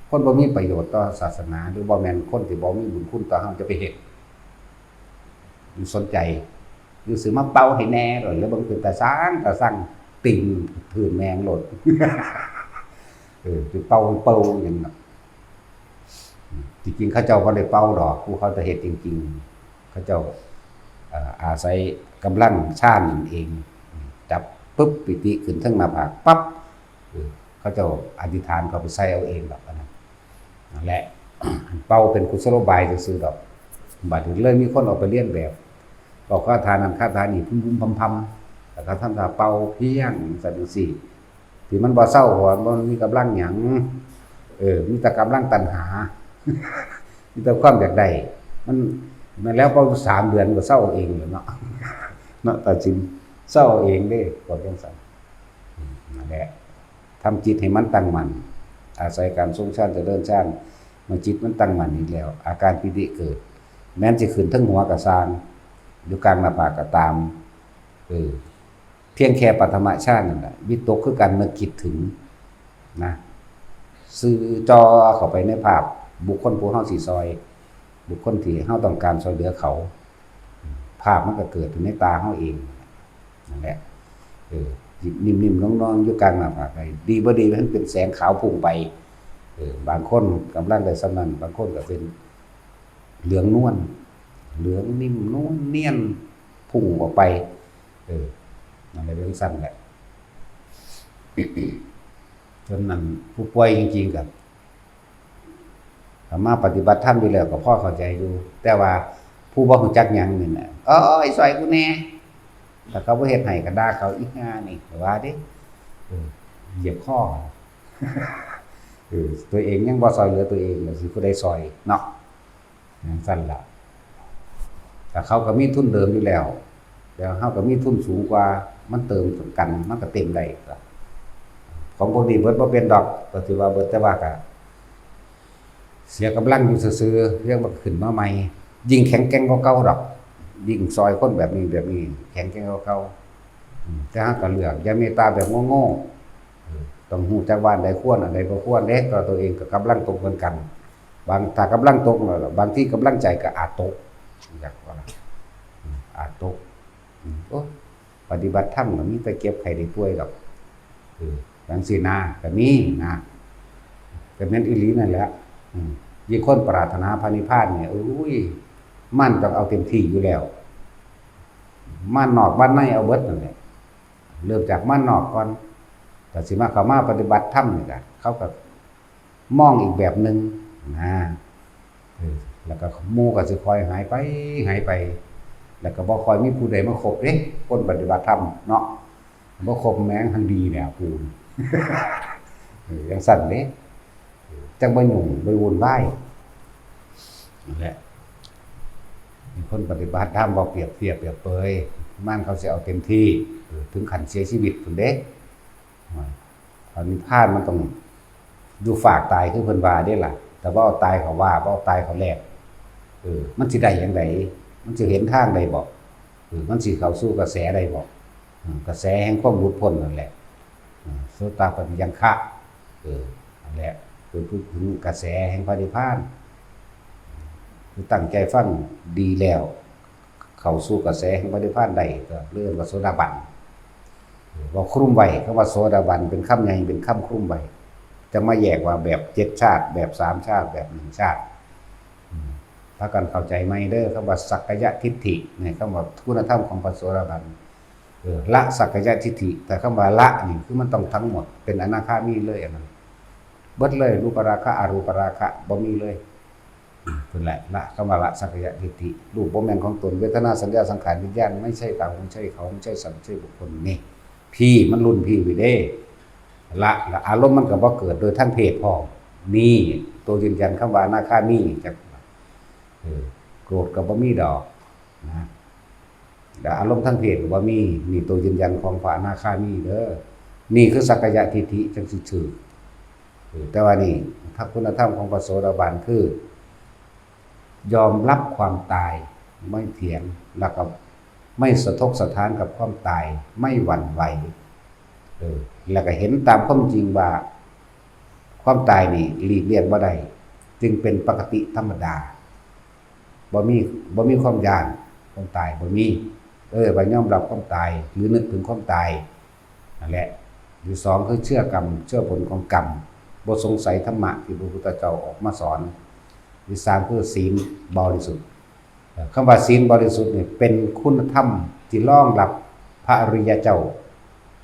คนบ่มีประโยชน์ต่อศาสนาหรือบ่แม่นคนที่บ่มีบุญคุณต่อเฮาจะไปเฮ็ดอยู่สนใจอยู่สิมาเป่าให้แน่หรือบ่เป็นตาสร้างติ่งพื้นแมงโลดสิเป่าหยังน่ะจริงๆเขาเจ้าบ่ได้เป่าดอกผู้เขาจะเฮ็ดจริงๆเขาเจ้าอาศัยกำลังฌานเองจับปึ๊บปิติขึ้นทั้งหน้าผากปั๊บเขาเจ้าอธิษฐานเขาไปใส่เอาเองดอกนั่นแหละเป่าเป็นกุศโลบายซื่อๆดอกบัดนี้เลยมีคนออกไปเรียนแบบบอกคาถานั้นคาถานี้พุ่มๆพำๆแต่เขาทำท่าเป่าเพียงจังซี่ที่มันบ่เศร้าบ่มันมีกำลังหยังมีแต่กำลังตัณหา มีแต่ความอยากได้มันแล้วพอ3 เดือนก็เศร้าเองแล้วเนาะตัดสินเศร้าเองเด้ก็จังซั่นนั่นแหละทำจิตให้มันตั้งมั่นอาศัยการทรงฌานเจริญฌานเมื่อจิตมันตั้งมั่นอีกแล้วอาการปิติเกิดแม้นสิขึ้นทั้งหัวก็สร้างอยู่กลางหน้าผากก็ตามเพียงแค่ปฐมฌานนั่นแหละวิตกคือการนึกคิดถึงนะสื่อจอเข้าไปในภาพบุคคลผู้เฮาสิซอยบุคคลที่เฮาต้องการช่วยเหลือเขาภาพมันก็เกิดขึ้นในตาเฮาเองนั่นแหละนิ่มๆน้องๆอยู่กลางหน้าผากไปดีบ่ดีมันเป็นแสงขาวพุ่งไปบางคนกำลังได้สำนั้นบางคนก็เป็นเหลืองนวลเหลืองนิ่มนวลเนียนพุ่งออกไปนั่นแหละเป็นสั้นแหละ จนนั้นผู้ป่วยจริงๆกับมาปฏิบัติธรรมอยู่แล้วก็พ่อเข้าใจอยู่แต่ว่าผู้บ่รู้จักหยังนี่น่ะไอ้ซอยกูแน่ถ้าเขาบ่เฮ็ดให้ก็ด่าเขาอีกง่านี่ว่าเด้เหยียบคอตัวเองยังบ่ซอยเหลือตัวเองแล้วสิผู้ใดซอยเนาะอย่างซั่นล่ะแต่เขาก็มีทุนเดิมอยู่แล้วแต่เฮาก็มีทุนสูงกว่ามันเติมกันมันก็เต็มได้ของพวกนี้เบิดบ่เป็นดอกก็ถือว่าเบิดแต่ว่าก็เสียกำลังอยู่ซื่อๆเรื่องมันขึ้นมาใหม่ยิ่งแข็งแกร่งกว่าเก่าดอกยิ่งซอยคนแบบนี้แข็งแกร่งกว่าเก่าแต่หาก็เลือกอย่าเมตตาแบบโง่ๆต้องฮู้จักว่าอันใดควรอันใดบ่ควรเด้ก็ตัวเองก็กำลังตรงกัน บางถ้ากำลังตกแล้วบางที่กำลังใจก็อาจตกอยากว่าอาจตกโอ้ปฏิบัติธรรมก็มีไปเก็บไข้ได้ป่วยดอกจังซี่นะก็มีนะก็แม่นอีหลีนั่นแหละยิ่งคนปรารถนาพระนิพพานเนี่ยอุ้ยมันต้องเอาเต็มที่อยู่แล้วม่านนอกบ้านในเอาเบิดนั่นแหละเริ่มจากม่านนอกก่อนแต่สิมาเข้ามาปฏิบัติธรรมนี่ก็เขาก็มองอีกแบบนึงนะแล้วก็หมู่ก็สิคอยหายไปแล้วก็บ่ค่อยมีผู้ใดมาคบเด้คนปฏิบัติธรรมเนาะบ่คบแม้งทางดีเนี่ยปูนจังสั่นเด้จังบ่ยุ่งบ่วุ่นวายนั่นแหละมีคนปฏิบัติธรรมบ่เปรียบเทียบเปรียบเปยมันเขาสิเอาเต็มที่ถึงขั้นเสียชีวิตพุ่นเด้พระนิพพานมันต้องอยู่ฝากตายคือเพิ่นว่าเด้ล่ะแต่ว่าเอาตายเขาว่าบ่เอาตายเขาแลกมันสิได้จังไดมันสิเห็นทางได้บ่มันสิเข้าสู่กระแสได้บ่กระแสแห่งความหลุดพ้นนั่นแหละโสตปัฏฐิยังคะนั่นแหละคือพูดถึงกระแสแห่งพระนิพพานคือตั้งใจฟังดีแล้วเข้าสู่กระแสแห่งพระนิพพานได้ก็เรื่องว่าโสดาบันว่าคลุ้มไว้คำว่าโสดาบันเป็นคำใหญ่เป็นคำคลุ้มไว้จะมาแยกว่าแบบ7ชาติแบบ3ชาติแบบ1ชาติถ้ากันเข้าใจไหมเด้อคำว่าสักกายทิฏฐิเนี่ยคำว่าคุณธรรมของพระโสดาบันละสักกายทิฏฐิแต่คำว่าละนี่คือมันต้องทั้งหมดเป็นอนาคามีเลยอันนั้นเบิดเลยรูปราคะอรูปราคะบ่มีเลยนั่นแหละละคำว่าละสักกายทิฏฐิรูปบ่แม่นของตนเวทนาสัญญาสังขารวิญญาณไม่ใช่เราไม่ใช่เขาไม่ใช่สัตว์ไม่ใช่บุคคลนี่พี่มันรุ่นพี่วิเด้ละอารมณ์มันก็บ่เกิดโดยทั้งเพศพอนี่ตัวยืนยันคำว่าอนาคามีจักโกรธก็บ่มีดอกนะแต่อารมณ์ทั้งเพศก็บ่มีนี่ตัวยืนยันของพระอนาคามีเด้อนี่คือสักกายทิฏฐิจังสิถือแต่ว่านี่ถ้าคุณธรรมของพระโสดาบันคือยอมรับความตายไม่เถียงแล้วก็ไม่สะทกสะท้านกับความตายไม่หวั่นไหวแล้วก็เห็นตามความจริงว่าความตายนี่หลีกเลี่ยงบ่ได้จึงเป็นปกติธรรมดาบ่มีความยานความตายบ่มีไปยอมรับความตายหรือนึกถึงความตายนั่นแหละหรือ2คือเชื่อกรรมเชื่อผลของกรรมบ่สงสัยธรรมะที่พระพุทธเจ้าออกมาสอนหรือ3คือศีลบริสุทธิ์คำว่าศีลบริสุทธิ์นี่เป็นคุณธรรมที่รองรับพระอริยเจ้า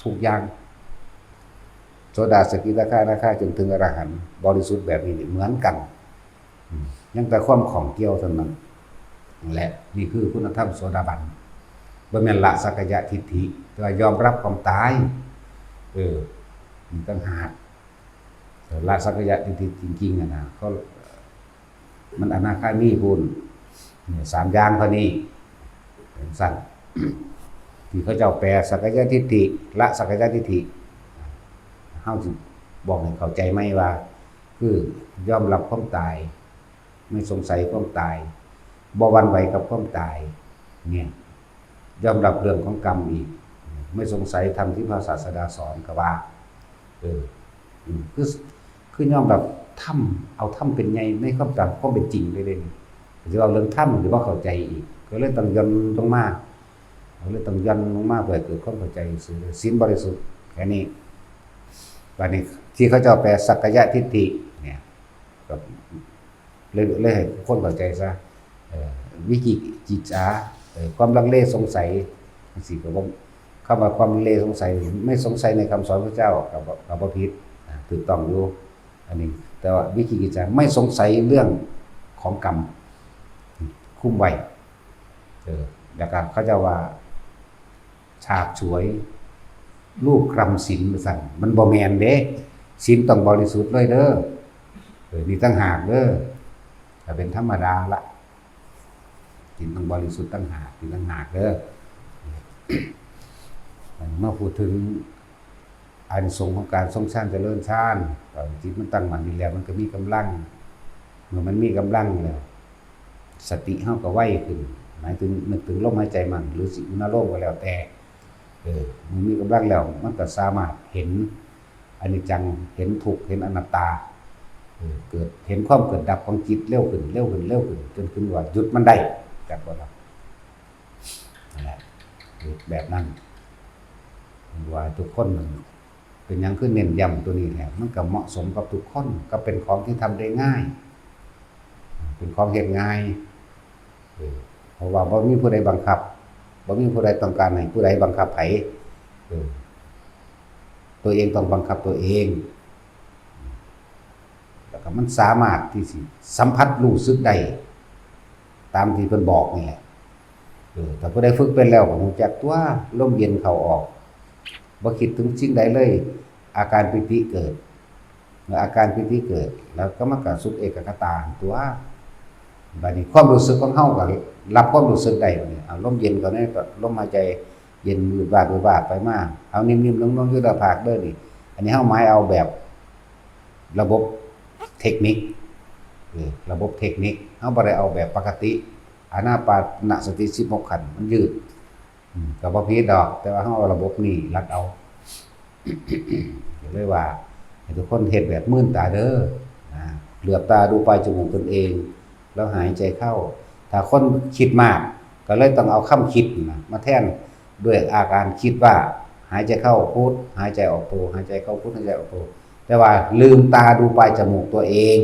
ทุกอย่างโสดาสกิทาคานาคาจนถึงอรหันต์บริสุทธิ์แบบนี้เหมือนกันยังแต่ความของเกี่ยวเท่านั้นและนี่คือคุณธรรมโสดาบันบ่แม่นละสักกายทิฏฐิแต่ยอมรับความตายมันต่างหากละสักกายทิฏฐิจริงๆนะก็มันอนาคามีพูน3อย่างเท่านี้สั้นที่เขาเจ้าแปลสักกายทิฏฐิละสักกายทิฏฐิเฮาสิบอกให้เข้าใจไหมว่าคือยอมรับความตายไม่สงสัยความตายบ่หวั่นไหวกับความตายเนี่ยยอมรับเรื่องของกรรมอีกไม่สงสัยธรรมที่พระศาสดาสอนก็ว่าคือยอมรับธรรมเอาธรรมเป็นไงในความตามความเป็นจริงเลยจะเอาเรื่องธรรมหรือว่าเข้าใจอีกก็เลยต้องย้อนลงมาเพื่อเกิดความเข้าใจศีลบริสุทธิ์แค่นี้วันนี้ที่เขาจะแปลสักกายทิฏฐิเนี่ยก็เลยให้คนเข้าใจซะวิจิกิจฉาความลังเลสงสัยสิก็บ่คำว่าความลังเลสงสัยไม่สงสัยในคำสอนพระเจ้ากับบ่ผิดถูกต้องอยู่อันนี้แต่ว่าวิจิกิจฉาไม่สงสัยเรื่องของกรรมคุ้มไว้แล้วก็เขาจะว่าฉาบฉวยรูปครำศีลสั่นมันบ่แม่นเด้ศีลต้องบริสุทธิ์เลยเด้อนี่ต่างหากเด้อแต่เป็นธรรมดาละศีลต้องบริสุทธิ์ต่างหากนี่ต่างหากเด้อเมื่อพูดถึงอานิสงส์ของการทรงฌานเจริญฌานจิตมันตั้งมั่นดีแล้วมันก็มีกำลังเมื่อมันมีกำลังแล้วสติเฮาก็ไวขึ้นหมายถึงนึกถึงลมหายใจมันหรือสิอุณโลมก็แล้วแต่มันมีกำลังแล้วมันก็สามารถเห็นอนิจจังเห็นทุกข์เห็นอนัตตา เกิดเห็นความเกิดดับของจิตเร็วขึ้นจนขึ้นว่าหยุดมันได้จากบ่ล่ะนั่นแหละแบบนั้นว่าทุกคนเป็นหยังคือเน้นย้ำตัวนี้แหละมันก็เหมาะสมกับทุกคนก็เป็นของที่ทำได้ง่ายเป็นของเฮ็ดง่ายเพราะว่าบ่มีผู้ใดบังคับบ่มีผู้ใดต้องการให้ผู้ใดบังคับไผตัวเองต้องบังคับตัวเองแล้วก็มันสามารถที่สิสัมผัสรู้สึกได้ตามที่เพิ่นบอกนี่แหละถ้าผู้ใดฝึกเป็นแล้วก็รู้จักตัวลมเย็นเข้าออกบ่คิดถึงสิ่งใดเลยอาการปิติเกิดเมื่ออาการปิติเกิดแล้วก็มันก็สุขเอกคตาตัวบัดนี้ความรู้สึกของเฮาก็รับความรู้สึกได้บัดนี้เอาลมเย็นก่อนนี่ก็ลมหายใจเย็นวืดวาดไปมาเอานิ่มๆลงๆอยู่หน้าผากเด้อนี่อันนี้เฮาหมายเอาแบบระบบเทคนิคระบบเทคนิคเฮาบ่ได้เอาแบบปกติอานาปานสติ16ขันธ์มันยืดก็บ่ผิดดอกแต่ว่าเฮาเอาระบบนี้รัดเอาเลยว่าให้ทุกคนเฮ็ดแบบมื่นตาเด้อเหลือบตาดูปลายจมูกตนเองแล้วหายใจเข้าถ้าคนคิดมากก็เลยต้องเอาคำคิดมาแทนด้วยอาการคิดว่าหายใจเข้าพุทหายใจออกโทหายใจเข้าพุทหายใจออกโทแต่ว่าลืมตาดูปลายจมูกตัวเอง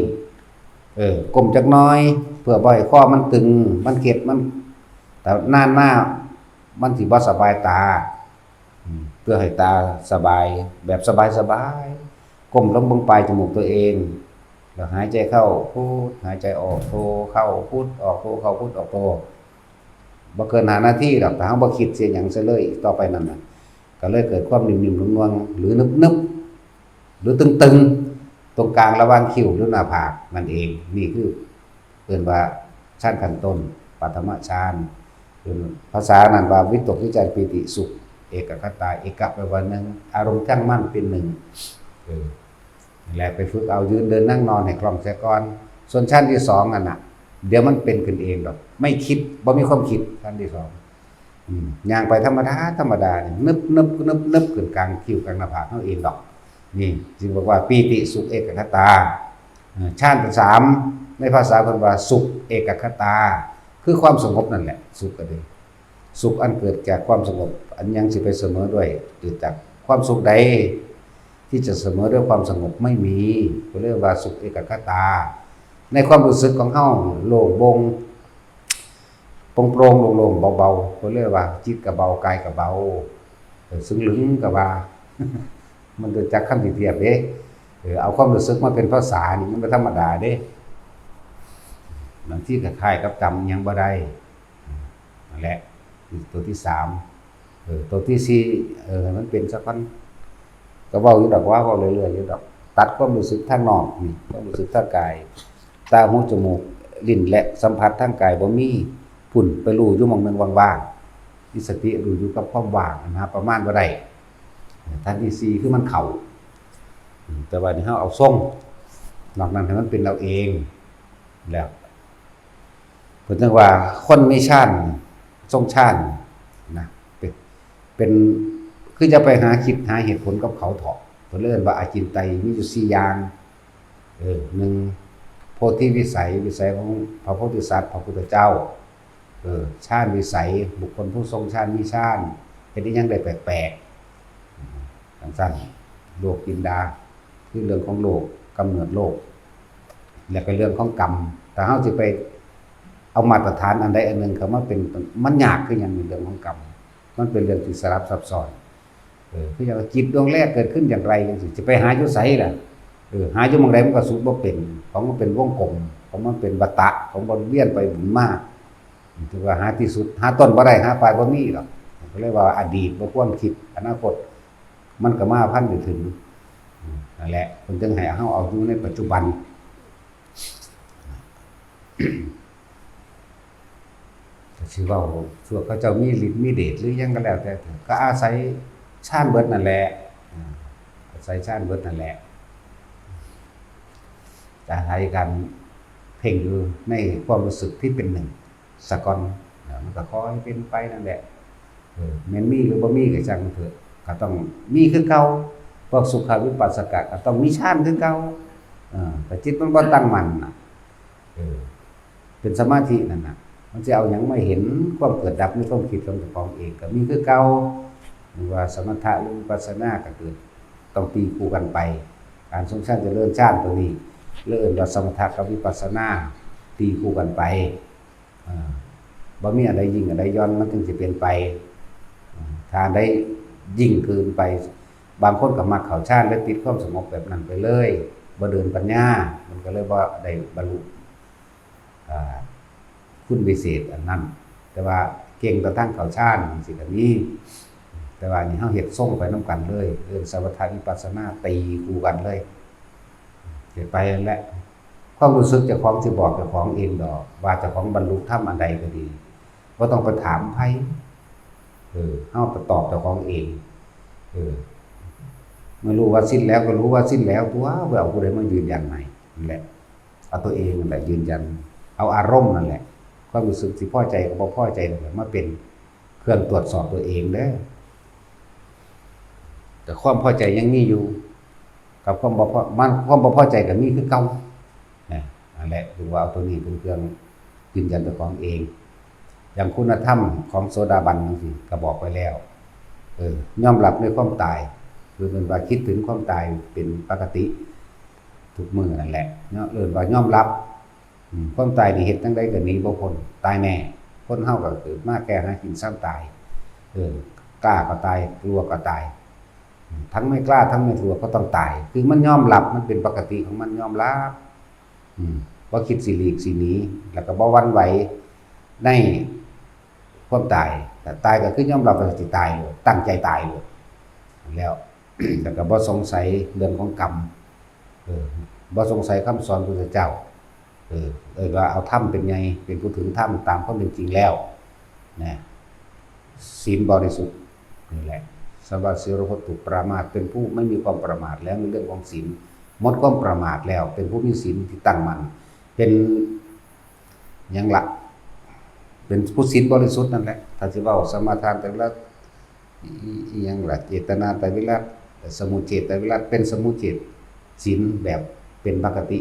ก้มจักน้อยเพื่อบ่ให้คอมันตึงมันเก็บมันแต่นานมามันสิบ่สบายตาเพื่อให้ตาสบายแบบสบายก้มลงเบิ่งปลายจมูกตัวเองแล้วหายใจเข้าพุทหายใจออกโทเข้าพุทออกโทเข้าพุทออกโทบ่เกิน5 นาทีดอกแต่เฮาบ่คิดเสียหยังซะเลยต่อไปนั้นน่ะก็เลยเกิดความนิ่มๆนวลๆหรือนึบๆหรือตึงๆตรงกลางระหว่างคิ้วหรือหน้าผากนั่นเองนี่คือเอิ้นว่าชั้นขั้นต้นปฐมฌานภาษานั้นว่าวิตกวิจารปิติสุขเอกคตาเอกะแปลว่าหนึ่งอารมณ์ตั้งมั่นเป็นหนึ่งนี่แหละไปฝึกเอายืนเดินนั่งนอนให้คล่องเสียก่อนส่วนชั้นที่2อันน่ะเดี๋ยวมันเป็นขึ้นเองดอกไม่คิดบ่มีความคิดชั้นที่2ย่างไปธรรมดานึบขึ้นกลางคิ้วกลางหน้าผากเฮาเองดอกนี่จึงบอกว่าปีติสุขเอกคตาชั้นที่3ในภาษาเพิ่นว่าสุขเอกคตาคือความสงบนั่นแหละสุขก็ดีสุขอันเกิดจากความสงบอันยังสิไปเสมอด้วยเกิดจากความสุขใดที่จะเสมอด้วยความสงบไม่มีก็เรียกว่าสุขเอกคตาในความรู้สึกของเฮาโล่งโปร่งโล่งเบาๆก็เรียกว่าจิตก็เบากายก็เบาซึ้งลึงก็ว่ามันเกิดจากคำเทียบเด้เอาความรู้สึกมาเป็นภาษานี่มันบ่ธรรมดาเด้บางที่ก็คล้ายกับจำยังบ่ได้นั่นแหละตัวที่3ตัวที่4มันเป็นสักพันก็เว้าอยู่ดอกว่าเว้าเรื่อยๆอยู่ดอกตัดความรู้สึกทางนอกนี่ความรู้สึกทางกายตาหูจมูกลิ้นและสัมผัสทางกายบ่มีพุ่นไปรู้อยู่หม้องนึงว่างๆมีสติรู้อยู่กับความว่างนะประมาณบ่ได้ท่านที่4คือมันเข้าแต่ว่านี่เฮาเอาทรงนอกนั้นให้มันเป็นเราเองแล้วเพิ่นจึงว่าคนมีฌานทรงฌานนะเป็นคือจะไปหาคิดหาเหตุผลกับเขาเถาะเพิ่นเรียกว่าอาจินไตยมีอยู่4อย่าง1โพธิวิสัยของพระโพธิสัตว์พระพุทธเจ้าฌานวิสัยบุคคลผู้ทรงฌานมีฌานเฮ็ดอีหยังได้แปลกๆจังซั่นโลกกินดาคือเรื่องของโลกกำเนิดโลกแล้วก็เรื่องของกรรมแต่เฮาสิไปเอามาตรฐานอันใดอันหนึ่งเขามาเป็นมันยากคือหยังในเรื่องของกรรมมันเป็นเรื่องที่สลับซับซ้อนคืออย่างจิตดวงแรกเกิดขึ้นอย่างไรจังซี่จะไปหาอยู่ไสล่ะหาอยู่หม้องใดมันก็สุขบ่เป็นของมันเป็นวงกลมของมันเป็นวัฏฏะของมันเวียนไปหมุนมาถือว่าหาที่สุดหาต้นบ่ได้หาปลายบ่มีหรอกก็เรียกว่าอดีตบ่ควรคิดอนาคตมันก็มาพันอยู่ถึงนั่นแหละเพิ่นจึงให้เฮาเอาอยู่ในปัจจุบันชื่อว่าชั่วเขาเจ้ามีฤทธิ์มีเดชหรือยังก็แล้วแต่ก็อาศัยฌานเบิดนั่นแหละอาศัยฌานเบิดนั่นแหละอาศัยการเพ่งอยู่ในความรู้สึกที่เป็นหนึ่งสะก่อนมันก็ค่อยเป็นไปนั่นแหละแม่นมีหรือบ่มีก็จังเถอะก็ต้องมีคือเก่าพวกสุขวิปัสสกะก็ต้องมีฌานคือเก่า แต่จิตมันบ่ตั้งมั่นน่ะเป็นสมาธินั่นน่ะมันจะเอาหยังไม่เห็นความเกิดดับในความคิดของเจ้าของเองก็มีคือเก่าหรือว่าสมถะหรือวิปัสสนาก็คือต้องตีคู่กันไปการทรงฌานเจริญฌานตัวนี้เริ่มว่าสมถะกับวิปัสสนาตีคู่กันไปบ่มีอะไรยิ่งอะไรย้อนมันถึงจะเป็นไปถ้าได้ยิ่งเกินไปบางคนก็มักเข้าฌานและติดความสงบแบบนั้นไปเลยบ่เดินปัญญามันก็เลยบ่ได้บรรลุคุณวิเศษอันนั้นแต่ว่าเก่งกระทั่งเข้าฌานสิก็มีแต่ว่านี่เฮาเฮ็ดส่งไปนำกันเลยเรื่องสมถะวิปัสสนาตีคู่กันเลยเฮ็ดไปนั่นแหละความรู้สึกเจ้าของสิบอกเจ้าของเองดอกว่าเจ้าของบรรลุธรรมอันใดก็ดีบ่ต้องไปถามไผเฮาไปตอบเจ้าของเองเมื่อรู้ว่าสิ้นแล้วก็รู้ว่าสิ้นแล้วตัวเพื่อเอาผู้ใดมายืนยันใหม่นั่นแหละเอาตัวเองนั่นแหละยืนยันเอาอารมณ์นั่นแหละความรู้สึกสิพอใจกับบ่พอใจนั่นแหละมาเป็นเครื่องตรวจสอบตัวเองเด้อแต่ความพอใจยังมีอยู่กับความบ่พอใจก็มีคือเก่านั่นแหละถือว่าเอาตัวนี้เป็นเครื่องยืนยันตัวของเองอย่างคุณธรรมของโสดาบันจังซี่ก็บอกไว้แล้วยอมรับในความตายคือเป็นว่าคิดถึงความตายเป็นปกติทุกมื้อนั่นแหละเนาะว่ายอมรับความตายนี่เฮ็ดจังได๋ก็หนีบ่พ้นตายแน่คนเฮาก็เกิดมาแก่หากินซ้ำตายกล้าก็ตายกลัวก็ตายทั้งไม่กล้าทั้งไม่กลัวก็ต้องตายคือมันยอมรับมันเป็นปกติของมันยอมรับบ่คิดสิหลีกสิหนีแล้วก็บ่หวั่นไหวในความตายแต่ตายก็คือยอมรับว่าสิตายเลยตั้งใจตายเลยแล้ว แล้วก็บ่สงสัยเรื่องของกรรมบ่สงสัยคำสอนพระพุทธเจ้าว่าเอาธรรมเป็นไงเป็นผู้ถึงธรรมตามความเป็นจริงแล้วนะศีลบริสุทธิ์นี่แหละสัพพะสิโรโหตุปรามาสเป็นผู้ไม่มีความประมาทแล้วในเรื่องของศีลหมดความประมาทแล้วเป็นผู้มีศีลที่ตั้งมั่นเป็นหยังหลักเป็นผู้ศีลบริสุทธิ์นั่นแหละถ้าสิเว้าสมาทานแต่ละอีหยังล่ะเจตนาไตรวิรัตสมุจเฉทไตรวิรัตเป็นสมุจเฉทศีลแบบเป็นปกติ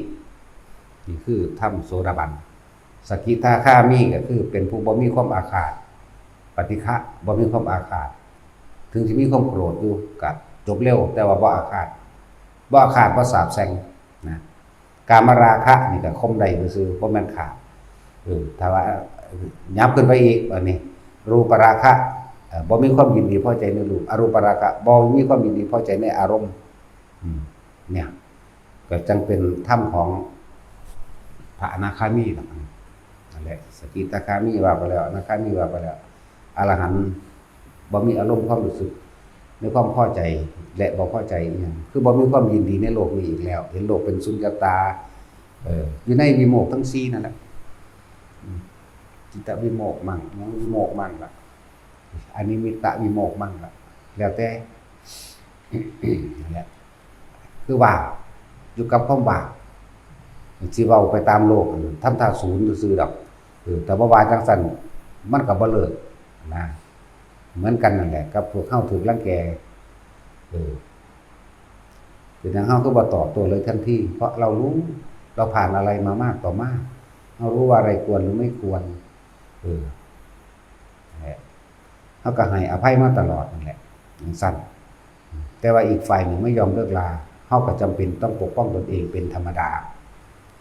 นี่คือธรรมโสดาบันสกิทาคามีก็คือเป็นผู้บ่มีความอาฆาตปฏิฆะบ่มีความอาฆาตถึงสิมีความโกรธอยู่ก็จบเร็วแต่ว่าบ่อาฆาตบ่สาปแช่งนะกามราคะนี่ก็ข่มได้ซื่อๆบ่แม่นขาดถ้าว่ายับขึ้นไปอีกอันนี้รูปราคะบ่มีความยินดีพอใจในรูปอรูปราคะบ่มีความยินดีพอใจในอารมณ์เนี่ยก็จังเป็นธรรมของพระอนาคามีนั่นแหละสกิทาคามีว่าไปแล้วอนาคามีว่าไปแล้วอรหันต์บ่มีอารมณ์ความรู้สึกในความพอใจและบ่พอใจอีหยังคือบ่มีความยินดีในโลกนี้อีกแล้วเห็นโลกเป็นสุญญตาอยู่ในวิโมกข์ทั้ง4นั่นแหละจิตวิโมกข์มั่งยังวิโมกข์มั่งล่ะอันนี้มิตะวิโมกข์มั่งล่ะแล้วแต่นั่นแหละคือว่าอยู่กับความว่างสิเว้าไปตามโลกทำท่าศูนย์ซื่อๆดอกแต่ว่าว่าจังซั่นมันก็บ่เลิกนะเหมือนกันนั่นแหละกับพวกเฮาถูกรังแกเป็นทางเฮาก็บ่ตอบโต้เลยทันทีเพราะเรารู้เราผ่านอะไรมามากต่อมากเรารู้ว่าอะไรควรหรือไม่ควรเฮาก็ให้อภัยมาตลอดนั่นแหละจังซั่นแต่ว่าอีกฝ่ายหนึ่งไม่ยอมเลิกลาเฮาก็จำเป็นต้องปกป้องตนเองเป็นธรรมดา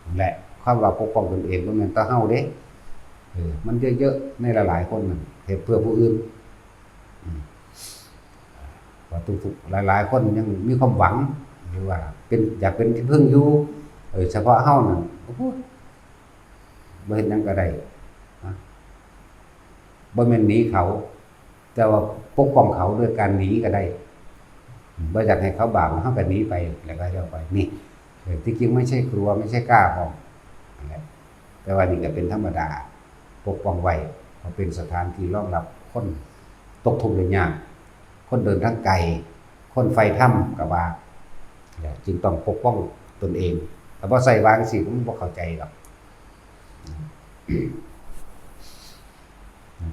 นั่นแหละความว่าปกป้องตนเองบ่แม่นแต่เฮาเด้มันเยอะๆในหลายๆคนนั่นเฮ็ดเพื่อผู้อื่นว่าทุกๆหลายๆคนยังมีความหวังหรือว่าเป็นอยากเป็นที่พึ่งอยู่เฉพาะเฮานั่นโอ้โหบ่เฮ็ดหยังก็ได้บ่แม่นหนีเขาแต่ว่าปกป้องเขาด้วยการหนีก็ได้บ่อยากให้เขาบาปเฮาก็หนีไปแล้วก็เอาไปนี่ที่จริงไม่ใช่กลัวไม่ใช่กล้าพร้อมนั่นแหละแต่ว่านี่ก็เป็นธรรมดาปกป้องไว้เพราะเป็นสถานที่รองรับคนตกทุกข์ได้ยากคนเดินทางไกลคนไฟถ้ำก็ว่าจึงต้องปกป้องตนเองแต่บ่ใส่วางสิผมบ่เข้าใจหรอก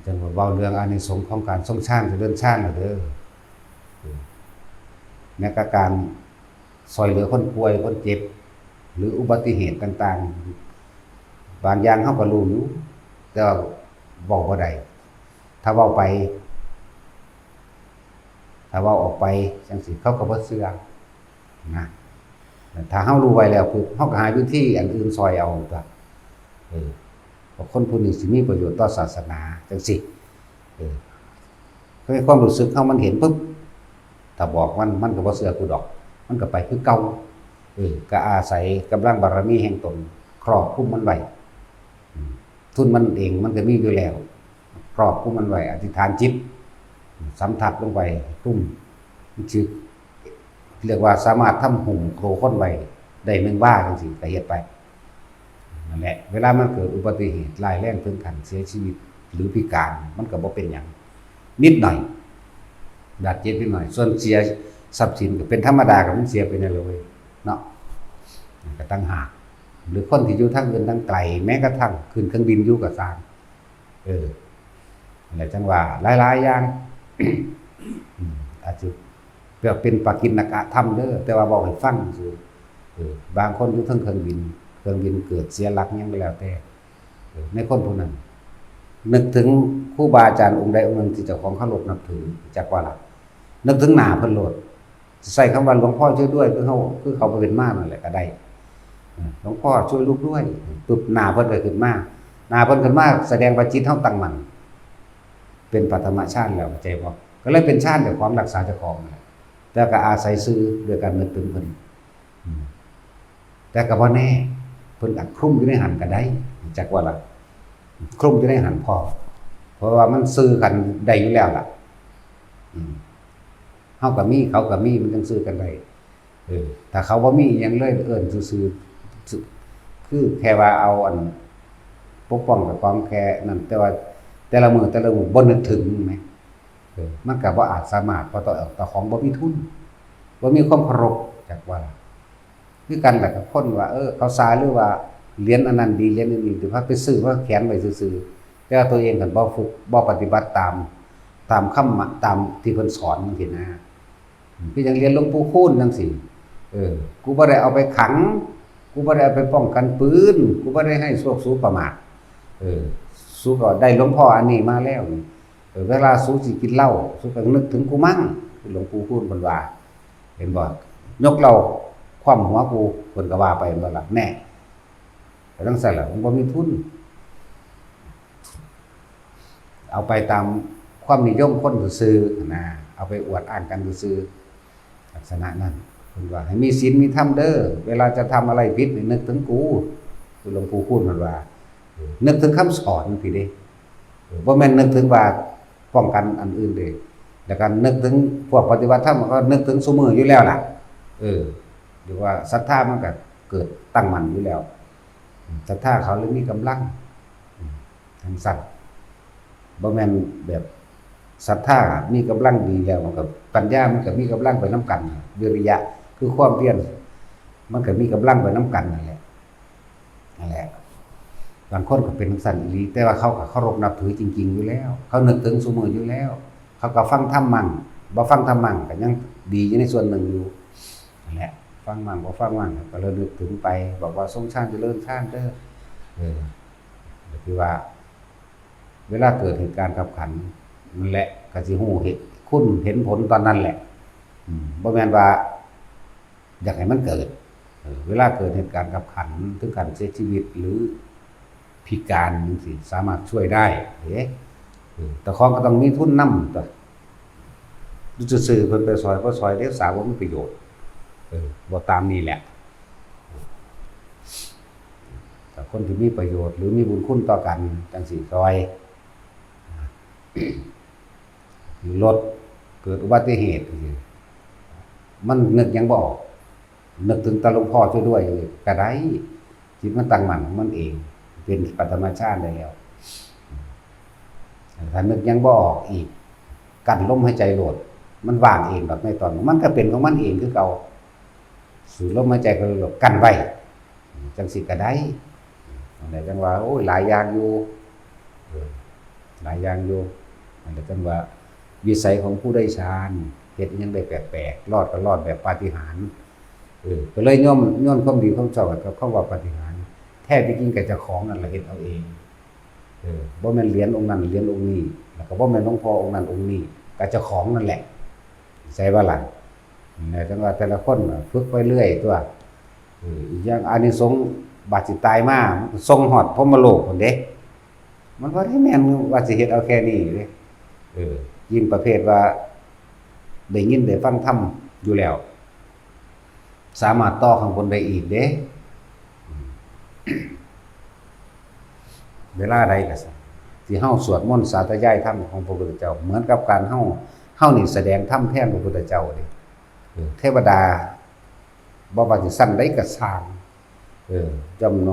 จังว่าเว้าเรื่องอานิสงส์ของการทรงฌานเดินฌานน่ะเด้อแม้กระการซอยเหลือคนป่วยคนเจ็บ หรืออุบัติเหตุต่างๆบางอย่างเฮาก็รู้อยู่แต่ว่าเว้าบ่ได้ถ้าเว้าไปถ้าเว้าออกไปจังซี่เขาก็บ่เชื่อนะถ้าเฮารู้ไว้แล้วปุ๊บเฮาก็หาวิธีอันอื่นซอยเอาตัวเพราะคนผู้นี้สิมีประโยชน์ต่อศาสนาจังซี่คือความรู้สึกเฮามันเห็นปุ๊บถ้าบอกมันก็บ่เชื่อกูดอกมันก็ไปคือเก่าก็อาศัยกำลังบารมีแห่งตนครอบคุมมันไว้ทุนมันเองมันก็มีอยู่แล้วครอบคุมมันไว้อธิษฐานจิตสัมผัสลงไปตุ้มชื่อเรียกว่าสามารถทำหุ่มโครค้นไว้ได้1 ว่าจังซี่ก็เฮ็ดไปนั่นแหละเวลามันเกิดอุบัติเหตุร้ายแรงถึงขั้นเสียชีวิตหรือพิการมันก็บ่เป็นหยังนิดหน่อยบาดเจ็บนิดหน่อยส่วนเสียทรัพย์สินก็เป็นธรรมดาก็มันเสียไปนั่นเลยเนาะก็ตั้งหากหรือคนที่อยู่ทางอื่นทางไกลแม้กระทั่งขึ้นเครื่องบินอยู่ก็สร้างอะไรจังว่าหลายๆอย่าง อาจจะเปรียบเป็นปากิณกะธรรมเด้อแต่ว่าบอกให้ฟังซื่อบางคนอยู่ทั้งเครื่องบินเกิดเสียหลักยังแล้วแต่ในคนผู้นั้นนึกถึงครูบาอาจารย์องค์ใดองค์หนึ่งที่เจ้าของเคารพนับถือจักว่าล่ะนึกถึงหน้าเพิ่นโลดใส่คำว่าหลวงพ่อช่วยด้วยคือเขาบ่เป็นมานั่นแหละก็ได้หลวงพ่อช่วยลูกด้วยปึ๊บหน้าเพิ่นก็ขึ้นมาหน้าเพิ่นขึ้นมาแสดงว่าจิตเฮาตั้งมั่นเป็นปฐมฌานแล้วเข้าใจบ่ก็เลยเป็นฌานด้วยความรักษาเจ้าของนั่นแหละแต่ก็อาศัยซื้อด้วยการนึกถึงเพิ่นแต่ก็บ่แน่เพิ่นอักคลุ้มอยู่ในหันก็ได้จักว่าล่ะคลุ้มอยู่ในหันพอเพราะว่ามันซื้อกันได้อยู่แล้วล่ะเฮาก็มีเขาก็มีมันจังซื้อกันได้ถ้าเขาบ่มีหยังเลยเอิ้นซื่อๆคือแค่ว่าเอาอันปกป้องกับความแค่นั้นแต่ว่าแต่ละมื้อบ่นึกถึงแหมมันก็บ่อาจสามารถเพราะต่อของบ่มีทุนบ่มีความเคารพจักว่าคือกันแหละกับคนว่าเขาสาหรือว่าเรียนอันนั้นดีเรียนอันนี้ถือว่าไปซื้อว่าแขนไว้ซื่อๆแต่ว่าตัวเองก็บ่ฝึกบ่ปฏิบัติตามคำตามที่เพิ่นสอนจังซี่นะคือยังเรียนหลวงปู่คูณจังซี่กูบ่ได้เอาไปขังกูบ่ได้เอาไปป้องกันปืนกูบ่ได้ให้พวกสูประมาทสูก็ได้หลวงพ่ออันนี้มาแล้วเวลาสูสิกินเหล้าสูก็นึกถึงกูมั่งหลวงปู่คูณเพิ่นว่าเห็นบ่ยกเหล้าคว่ำหัวกูเพิ่นก็ว่าไปบ่ล่ะแน่แต่จังซั่นล่ะผมบ่มีทุนเอาไปตามความนิยมคนซื่อๆนะเอาไปอวดอ้างกันซื่อๆลักษณะนั้นเพิ่นว่าให้มีศีลมีธรรมเด้อเวลาจะทำอะไรผิดให้นึกถึงกูคือหลวงปู่คูณเพิ่นว่านึกถึงคำสอนพี่เด้บ่แม่นนึกถึงว่าป้องกันอันอื่นเด้แล้วก็นึกถึงพวกปฏิบัติธรรมก็นึกถึงซุมื้ออยู่แล้วล่ะหรือว่าศรัทธามันก็เกิดตั้งมั่นอยู่แล้วศรัทธาเขาเลยมีกำลังทั้งสัตว์บ่แม่นแบบศรัทธามีกำลังดีแล้วมันก็ปัญญามันก็มีกำลังไปนำกันวิริยะคือความเพียรมันก็มีกำลังไปนำกันนั่นแหละบางคนก็เป็นสันอีหลีแต่ว่าเขาก็เคารพนับถือจริงๆอยู่แล้วเขานึกถึงซุมื้ออยู่แล้วเขาก็ฟังธรรมมั่งบ่ฟังธรรมมั่งก็ยังดีอยู่ในส่วนหนึ่งอยู่นั่นแหละฟังมั่งบ่ฟังมั่งก็ระลึกถึงไปบอกว่าทรงชาติเจริญชาติเด้อคือว่าเวลาเกิดเหตุการณ์ขับขันนั่นแหละก็สิฮู้คุณเห็นผลตอนนั้นแหละบ่แม่นว่าอยากให้มันเกิดเวลาเกิดเหตุการณ์ขับขันถึงการเสียชีวิตหรือพิการจังซี่สามารถช่วยได้แต่ของก็ต้องมีทุนนำตัวดูซื่อๆเพิ่นไปซอยบ่ซอยเด้สาวบ่มีประโยชน์บ่ตามนี้แหละแต่คนที่มีประโยชน์หรือมีบุญคุณต่อกันจังซี่ซอยรถเกิดอุบัติเหตุมันนึกยังบ่ออกนึกถึงตาหลวงพ่อช่วยด้วยก็ได้จิตมันตั้งมั่นของมันเองเป็นปฐมฌานได้แล้วถ้านึกยังบ่ออกอีกกั้นลมหายใจโลดมันว่างเองดอกในตอนมันก็เป็นของมันเองคือเก่าสูดลมหายใจก็เลยกั้นไว้จังสิก็ได้อะไรจังว่าโอ้ยหลายอย่างอยู่อะไรจังว่าวิสัยของผู้ได้ฌานเฮ็ดยังได้แปลกๆรอดก็รอดแบบปาฏิหาริย์ ก็เลยย่อมความดีความชั่วกับคำว่าปาฏิหาริย์แท้ที่จริงก็เจ้าของนั่นแหละเฮ็ดเอาเองบ่แม่นเหรียญองค์นั้นเหรียญองค์นี้แล้วก็บ่แม่นหลวงพ่อองค์นั้นองค์นี้ก็เจ้าของนั่นแหละใช่บ่ล่ะจังว่าแต่ละคนฝึกไปเรื่อยตัวอีกอย่างอานิสงส์บาดสิตายมาส่งฮอดพรหมโลกพุ่นเด้มันบ่ได้แม่นว่าสิเฮ็ดเอาแค่นี้เด้ยิ่งประเภทว่าได้ยินได้ฟังธรรมอยู่แล้วสามารถต่อข้างบนได้อีกเด้เวลาใดก็ที่เฮาสวดมนต์สาธยายธรรมของพระพุทธเจ้าเหมือนกับการเฮานี่แสดงธรรมแทนพระพุทธเจ้าเด้เทวดาบ่ว่าสิสั่นใดก็สร้างจำ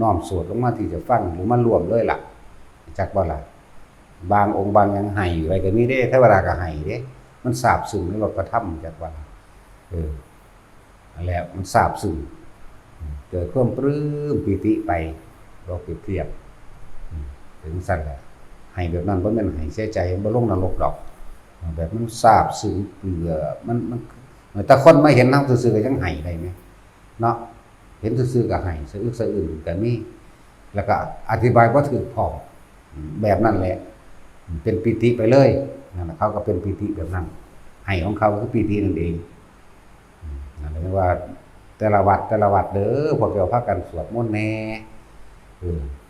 น้อมสวดลงมาที่จะฟังหรือมารวมเลยล่ะจักบ่ล่ะบางองค์บางยังให้ไว้ก็มีเด้เทวดาก็ให้เด้มันซาบซึ้งในรสพระธรรมจักว่านั่นแหละมันซาบซึ้งเกิดความปลื้มปิติไปเราเปรียบเทียบถึงสั่นแหละให้แบบนั้นบ่แม่นให้เสียใจบ่ลงนรกดอกแบบมันซาบซึ้งเปื่อมันแต่คนมาเห็นเฮาซื่อๆก็ยังให้ได้แม่เนาะเห็นซื่อๆก็ให้สะอึกสะอื้นก็มีแล้วก็อธิบายบ่ถูกพร้อมแบบนั้นแหละเป็นปิติไปเลยนั่นเขาก็เป็นปิติแบบนั้นให้ของเขาคือปิตินั่นเองนั่นเรียกว่าแต่ละวัดเด้อพวกเราพากันสวดมนต์แน่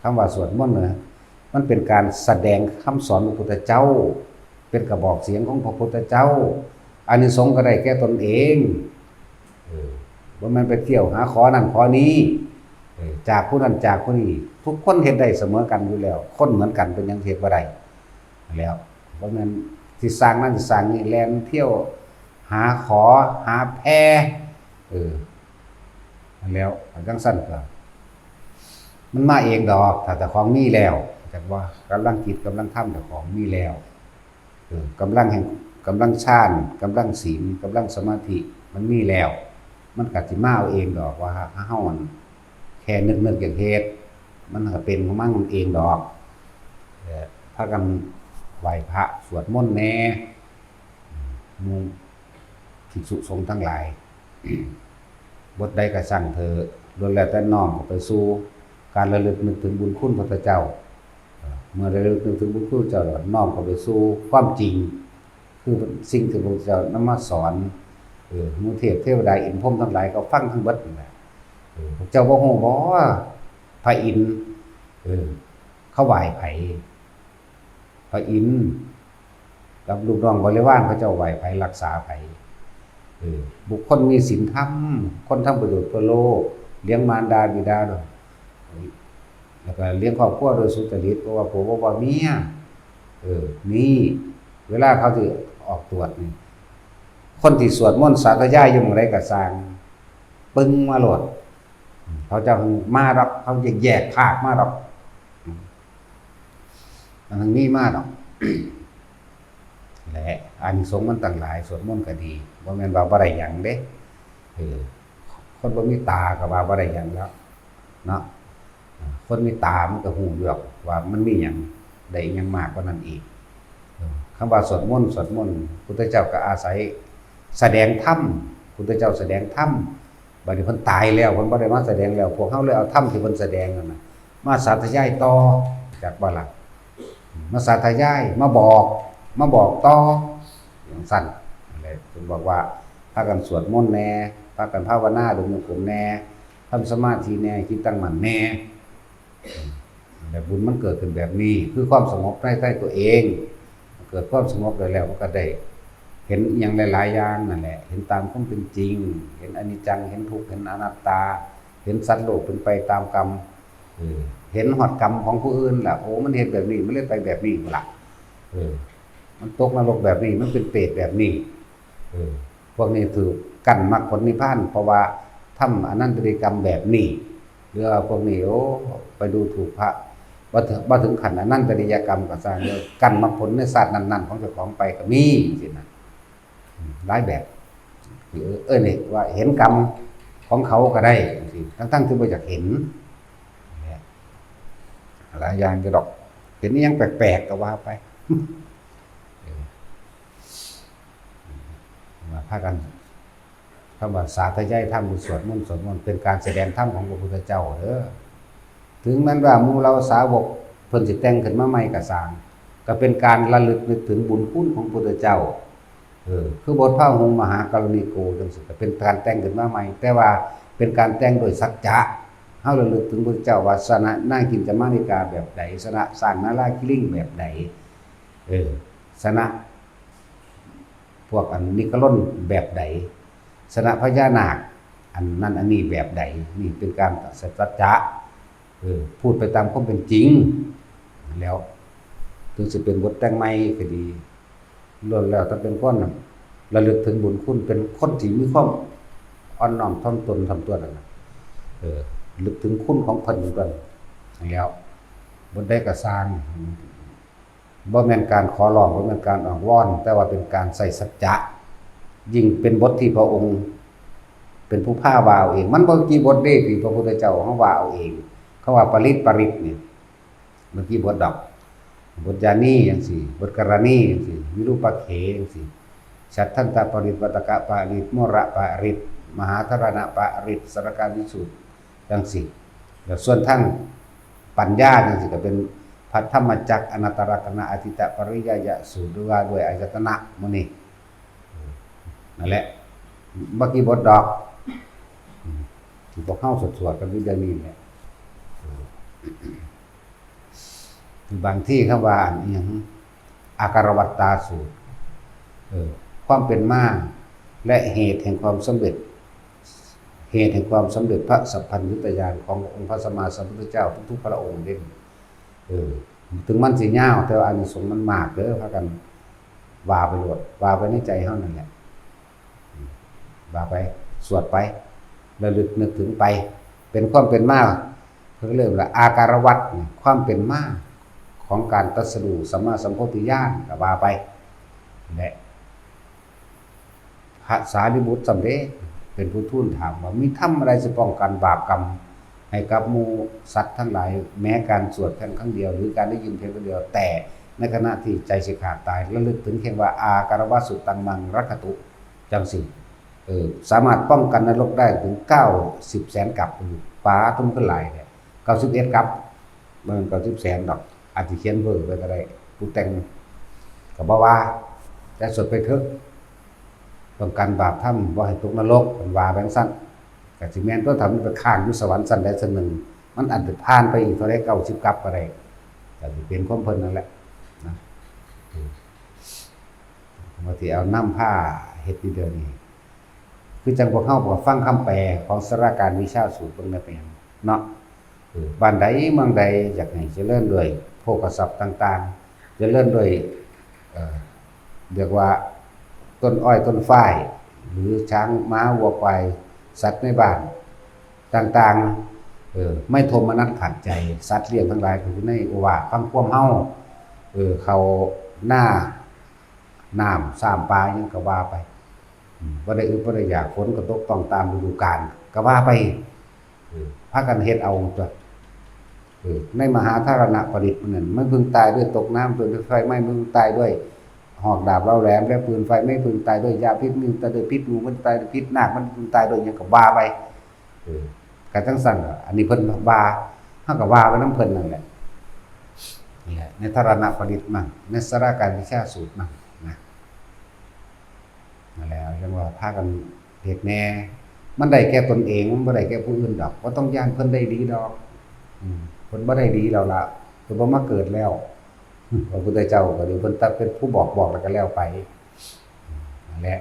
คำว่าสวดมนต์น่ะมันเป็นการแสดงคำสอนของพระพุทธเจ้าเป็นกระบอกเสียงของพระพุทธเจ้าอานิสงส์ก็ได้แก่ตนเองบ่แม่นไปเที่ยวหาขอนั่นขอนี้จากผู้นั้นจากผู้นี้ทุกคนเฮ็ดได้เสมอกันอยู่แล้วคนเหมือนกันเป็นหยังเฮ็ดบ่ได้แล้วบ่แม่นสิสร้างนั่นสิสร้างนี่แล่นเที่ยวหาขอหาแพแล้วจังซั่นก็มันมาเองดอกถ้าแต่ของมีแล้วจักว่ากำลังคิดกำลังทำแต่ของมีแล้วกำลังแห่งกำลังฌานกำลังศีลกำลังสมาธิมันมีแล้วมันก็สิมาเอาเองดอกว่าเฮาแค่นึกอย่างเฮ็ดมันก็เป็นของมันเองดอกพากันไหว้พระสวดมนต์แน่หมู่ภิกษุสงฆ์ทั้งหลายบทใดก็สั่งเธอล้วนแล้วแต่น้อมไปสู่การระลึกนึกถึงบุญคุณพระพุทธเจ้าเมื่อระลึกนึกถึงบุญคุณเจ้าน้อมเข้าไปสู่ความจริงคือสิ่งที่พระพุทธเจ้านำมาสอนหมู่เทวดาอินทร์พรหมทั้งหลายก็ฟังทั้งเบิดนั่นแหละพระเจ้าบ่ฮู้บ่ว่าพระอินทร์เขาไหว้ไผพระอินทร์กับลูกน้องบริวารพระเจ้าไหว้ไผรักษาไผบุคคลมีศีลธรรมคนทำประโยชน์เพื่อโลกเลี้ยงมารดาบิดาด้วยแล้วก็เลี้ยงครอบครัวโดยสุจริตเพราะว่าผัวว่าเมียนี่เวลาเขาที่ออกตรวจนี่คนที่สวดมนต์สาธยายอยู่หม้องใดก็สร้างปึ้งมาโลดเขาจะมารับเขาจะแยกภาคมารับมันทั้งนี้มาดอกและอานิสงส์มันต่างหลายสวดมนต์ก็ดีบ่แม่นว่าบ่ได้หยังเด้คนบ่มีตาก็ว่าบ่ได้หยังแล้วเนาะคนมีตามันก็ฮู้อยู่ว่ามันมีหยังได้หยังมากกว่านั้นอีกคำว่าสวดมนต์พุทธเจ้าก็อาศัยแสดงธรรมพุทธเจ้าแสดงธรรมบัดนี้เพิ่นตายแล้วเพิ่นบ่ได้มาแสดงแล้วพวกเฮาเลยเอาธรรมที่เพิ่นแสดงนั่นน่ะมาสาธยายต่อจากบ่ล่ะมาสาธยายมาบอกต่ออย่างสั้นอะไรผมบอกว่าพากันสวดมนต์แน่พากันภาวนาดูโยมแน่ทำสมาธิแน่คิดตั้งมั่นแน่แต่บุญมันเกิดขึ้นแบบนี้คือความสงบใต้ตัวเองเกิดความสงบแล้วมันก็ได้เห็นอย่างหลายๆอย่างนั่นแหละเห็นตามความเป็นจริงเห็นอนิจจังเห็นทุกข์เห็นอนัตตาเห็นสัตว์โลกเป็นไปตามกรรมเห็นหอดกรรมของผู้อื่นล่ะโอ้มันเห็นแบบนี้มันเลยไปแบบนี้ล่ะมันตกนรกแบบนี้มันเป็นเปรตแบบนี้พวกนี้ถือกันมรรคผลนิพพานเพราะว่าทำอนันตริกรรมแบบนี้หรือพวกนี้โอ้ไปดูถูกพระว่าถึงขันอนันตริยกรรมก็สร้างเลยกันมรรคผลในศาสตร์นั้นๆของเจ้าของไปก็มีสินะหลายแบบนี่ว่าเห็นกรรมของเขาก็ได้สิทั้งที่ไม่อยากเห็นหลายอย่างจะดอกเห็นนี่ยังแปลกๆก็ว่าไปมาพากัน คำว่าสาธยายธรรมหรือสวดมนต์เป็นการแสดงธรรมของพระพุทธเจ้าเด้อถึงแม้ว่าหมู่เราสาวกเพิ่นสิแต่งขึ้นมาใหม่ก็สร้างก็เป็นการระลึกนึกถึงบุญคุณของพระพุทธเจ้าคือบทพระหงส์มหากรุณีโกจังซี่ก็เป็นการแต่งขึ้นมาใหม่แต่ว่าเป็นการแต่งโดยสัจจะเฮาระลึกถึงพระพุทธเจ้าว่าสนะนางกินจมาริกาแบบใดสนะสร้างนาราคิลิงแบบใดสนะพวกอันนิกร่นแบบใดสนะพญานาคอันนั้นอันนี้แบบใดนี่เป็นการสัจจะพูดไปตามความเป็นจริงแล้วถึงสิเป็นบทแต่งใหม่ก็ดีล้วนแล้วถ้าเป็นคนระลึกถึงบุญคุณเป็นคนที่มีความอ่อนน้อมถ่อมตนทำตัวนั่นน่ะลึกถึงคุณของเพิ่นกันแล้วบทใดก็สร้างบ่แม่นการขอร้องบ่แม่นการอ้อนวอนแต่ว่าเป็นการใส่สัจจะยิ่งเป็นบทที่พระองค์เป็นผู้พาว่าเอาเองมันบ่กี่บทเด้ที่พระพุทธเจ้าเฮาว่าเอาเองเขาว่าปริตนี่เมื่อกี้บทดอกบทญาณีจังซี่บทกรณีจังซี่วิรูปเขจังซี่ฉัตทันตปริตวัตกะปริตโมระปริตมหาธารณะปริตสรการวิสุทธิ์จังซี่แล้วส่วนทั้งปัญญาจังซี่ก็เป็นพัทธรรมจักรอนัตตรัตนะอธิตปริยยสูตรด้วยอายตนะหมู่นี้นั่นแหละเมื่อกี้บทดอกที่พวกเฮาสวดๆกันอยู่เดี๋ยวนี้แหละบางที่คำว่าอีหยังอาการวัตตาสูตรความเป็นมาและเหตุแห่งความสำเร็จเหตุแห่งความสำเร็จพระสัพพัญญุตญาณขององค์พระสัมมาสัมพุทธเจ้าทุกๆพระองค์เด่นถึงมันสิยาวแต่ว่าอานิสงส์มันมากเด้อพากันว่าไปโลดว่าไปในใจเฮานั่นแหละว่าไปสวดไประลึกนึกถึงไปเป็นความเป็นมาเพิ่นเรียกว่าอาการวัตความเป็นมาของการตรัสรู้สัมมาสัมโพธิญาณก็ว่าไปและพระสารีบุตรสำเร็จเป็นผู้ทูลถามว่ามีธรรมอะไรจะป้องกันบาปกรรมให้กับหมู่สัตว์ทั้งหลายแม้การสวดเพียงครั้งเดียวหรือการได้ยินเพียงครั้งเดียวแต่ในขณะที่ใจสิขาดตายระลึกถึงเพียงว่าอาการวสุตังมังรักขตุจังสิสามารถป้องกันนรกได้ถึง90แสนกับปาทุ่มขึ้นหลายเนี่ย91กับมัน90แสนดอกอาจสิเขียนเบอร์ไว้ก็ได้ผู้แต่งก็บ่ว่าแต่สวดไปเถอะป้องกันบาปธรรมบ่ให้ตกนรกมันว่าแบงซั่นก็สิแม่นตัวทำมันไปค้างอยู่สวรรค์ชั้นใดชั้นหนึ่งมันอาจจะผ่านไปอีกเท่าใด90กับก็ได้ก็สิเป็นความเพิ่นนั่นแหละนะบางทีเอาน้ำผ้าเฮ็ดทีเดียวนี่คือจังพวกเฮาก็ฟังคำแปลของสราการวิชาสูตรเบิ่งได้เป็นเนาะบ้านใดเมืองใดอยากให้เจริญด้วยโภคทรัพย์ต่างๆเจริญด้วยเรียกว่าต้นอ้อยต้นฝ้ายหรือช้างม้าวัวควายสัตว์ในบ้านต่างๆไม่โทมนัสขัดใจสัตว์เลี้ยงทั้งหลายอยู่ในโอวาทฟังความเฮาเขาหน้าน้ำสามปลายังก็ว่าไปบ่ได้อึดบ่ได้อยากฝนก็ตกต้องตามฤดูกาลก็ว่าไปพากันเฮ็ดเอาตัวในมหาธารณปริตนั่นมันพึงตายด้วยตกน้ำด้วยไฟไหม้มันพึงตายด้วยหอกดาบเล่าแหลมและปืนไฟไม่พึงตายด้วยยาพิษมันตายด้วยพิษงูมันตายด้วยพิษนาคมันพึงตายด้วยหยังก็ว่าไปก็จังซั่นอันนี้เพิ่นว่าเฮาก็ว่าไปนำเพิ่นนั่นแหละนี่แหละในธารณปริตมั่งในสราการวิชาสูตรมั่งนะนั่นแหละจังว่าพากันเฮ็ดแน่มันได้แก่ตนเองมันบ่ได้แก่ผู้อื่นดอกบ่ต้องย่านเพิ่นได้ดีดอกเพิ่นบ่ได้ดีแล้วล่ะเพิ่นบ่มาเกิดแล้วพระพุทธเจ้าก็ดีเพิ่นตัดเป็นผู้บอกแล้วก็แล้วไปนั่นแหละ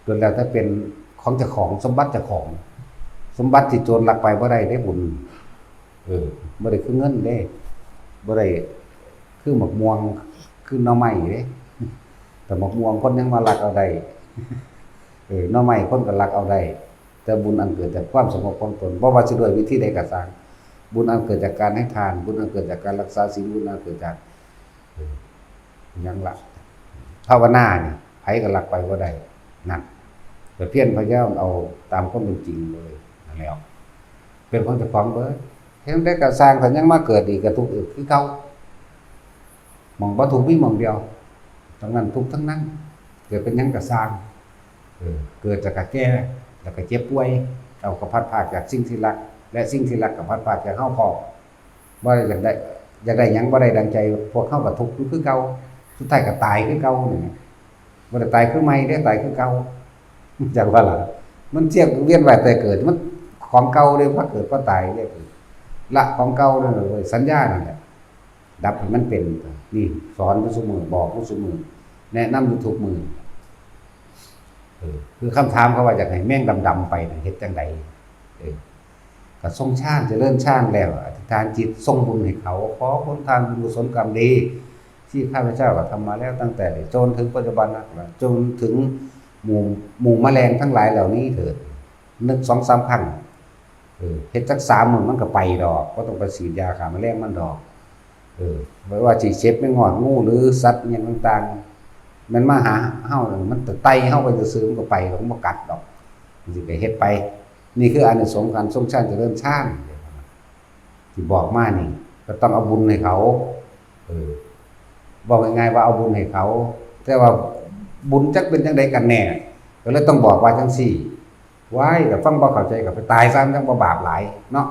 จนแล้วถ้าเป็นของเจ้าของสมบัติเจ้าของสมบัติที่โจรลักไปบ่ได้ได้บุญบ่ได้คือเงินเด้บ่ได้คือหมกม่วงคือหน่อไม้เด้แต่หมกม่วงคนยังมาลักเอาได้หน่อไม้คนก็ลักเอาได้แต่บุญอันเกิดจากความสงบของตนบ่ว่าสิด้วยวิธีใดก็ตามบุญอันเกิดจากการให้ทานบุญอันเกิดจากการรักษาศีลบุญอันเกิดจากยังละภาวนานี่ไผก็ลักไปบ่ได้นั่นแต่เพียรพยายามเอาตามความเป็นจริงเลยนั่นแล้วเป็นของเจ้าของเบิดเฮ็ดได้ก็สร้างถ้ายังมาเกิดอีกก็ทุกข์อีกคือเก่าหม่องบ่ทุกข์มีหม่องเดียวทั้งนั้นทุกข์ทั้งนั้นเกิดเป็นหยังก็สร้างเกิดจากกะแก่ แล้วก็เจ็บป่วยเราก็พัดพรากจากสิ่งที่รักและสิ่งที่รักก็พัดพรากจากเฮาพอบ่ได้อยากได้หยังบ่ได้ดังใจพวกเฮาก็ทุกข์อยู่คือเก่าสุดท้ายก็ตายคือเก่านี่บ่ได้ตายคือใหม่ได้ตายคือเก่าจังว่าล่ะมันเจียกเวียนว่ายแต่เกิดมันของเก่าเด้พอเกิดพอตายเด้ละของเก่านั่นเลยสัญญานั่นแหละดับให้มันเป็นนี่สอนอยู่ซุมื้อบอกอยู่ซุมื้อแนะนำอยู่ทุกมื้อคือคำถามเขาว่าอยากให้แม่งดำๆไปเฮ็ดจังไดก็ทรงชาติเจริญชาติแล้วอธิษฐานจิตทรงบุญให้เขาขอผลทานบุญกุศลกรรมดีที่ข้าพเจ้าก็ทำมาแล้วตั้งแต่จนถึงปัจจุบันนะจนถึงหมู่แมลงทั้งหลายเหล่านี้เถิดนึก 2-3 ครั้งเฮ็ดจัก3มื้อมันก็ไปดอกบ่ต้องไปฉีดยาฆ่าแมลงมันดอกไม่ว่าสิเจ็บไม่งอดงูหรือสัตว์หยังต่างๆมันมาหาเฮามันไต่เฮาไปซื่อๆมันก็ไปมันบ่กัดดอกมันสิไปเฮ็ดไปนี่คืออานิสงส์การทรงชาติเจริญชาติที่บอกมานี่ก็ต้องเอาบุญให้เขาบอกง่ายๆว่าเอาบุญให้เขาแต่ว่าบุญจักเป็นจังไดกันแน่ก็เลยต้องบอกว่าจังซี่ไว้ก็ฟังบ่เข้าใจก็ไปตายซะจังบ่บาปหลายเนาะ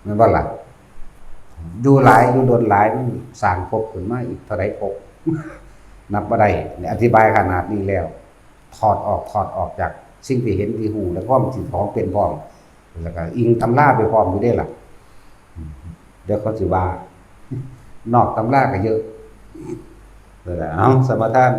แม่นบ่ล่ะอยู่หลายอยู่โดนหลายมันสร้างภพขึ้นมาอีกเท่าใดภพนับบ่ได้เนี่ยอธิบายขนาดนี้แล้วถอดออกจากสิ่งที่เห็นที่หูแล้วก็สิ่งของเป็นพร้อมแล้วก็อิงตำราไปพร้อมอยู่ได้ล่ะเดี๋ยวเขาสิว่านอกตำราก็เยอะนั่นแหละเอาสมทาน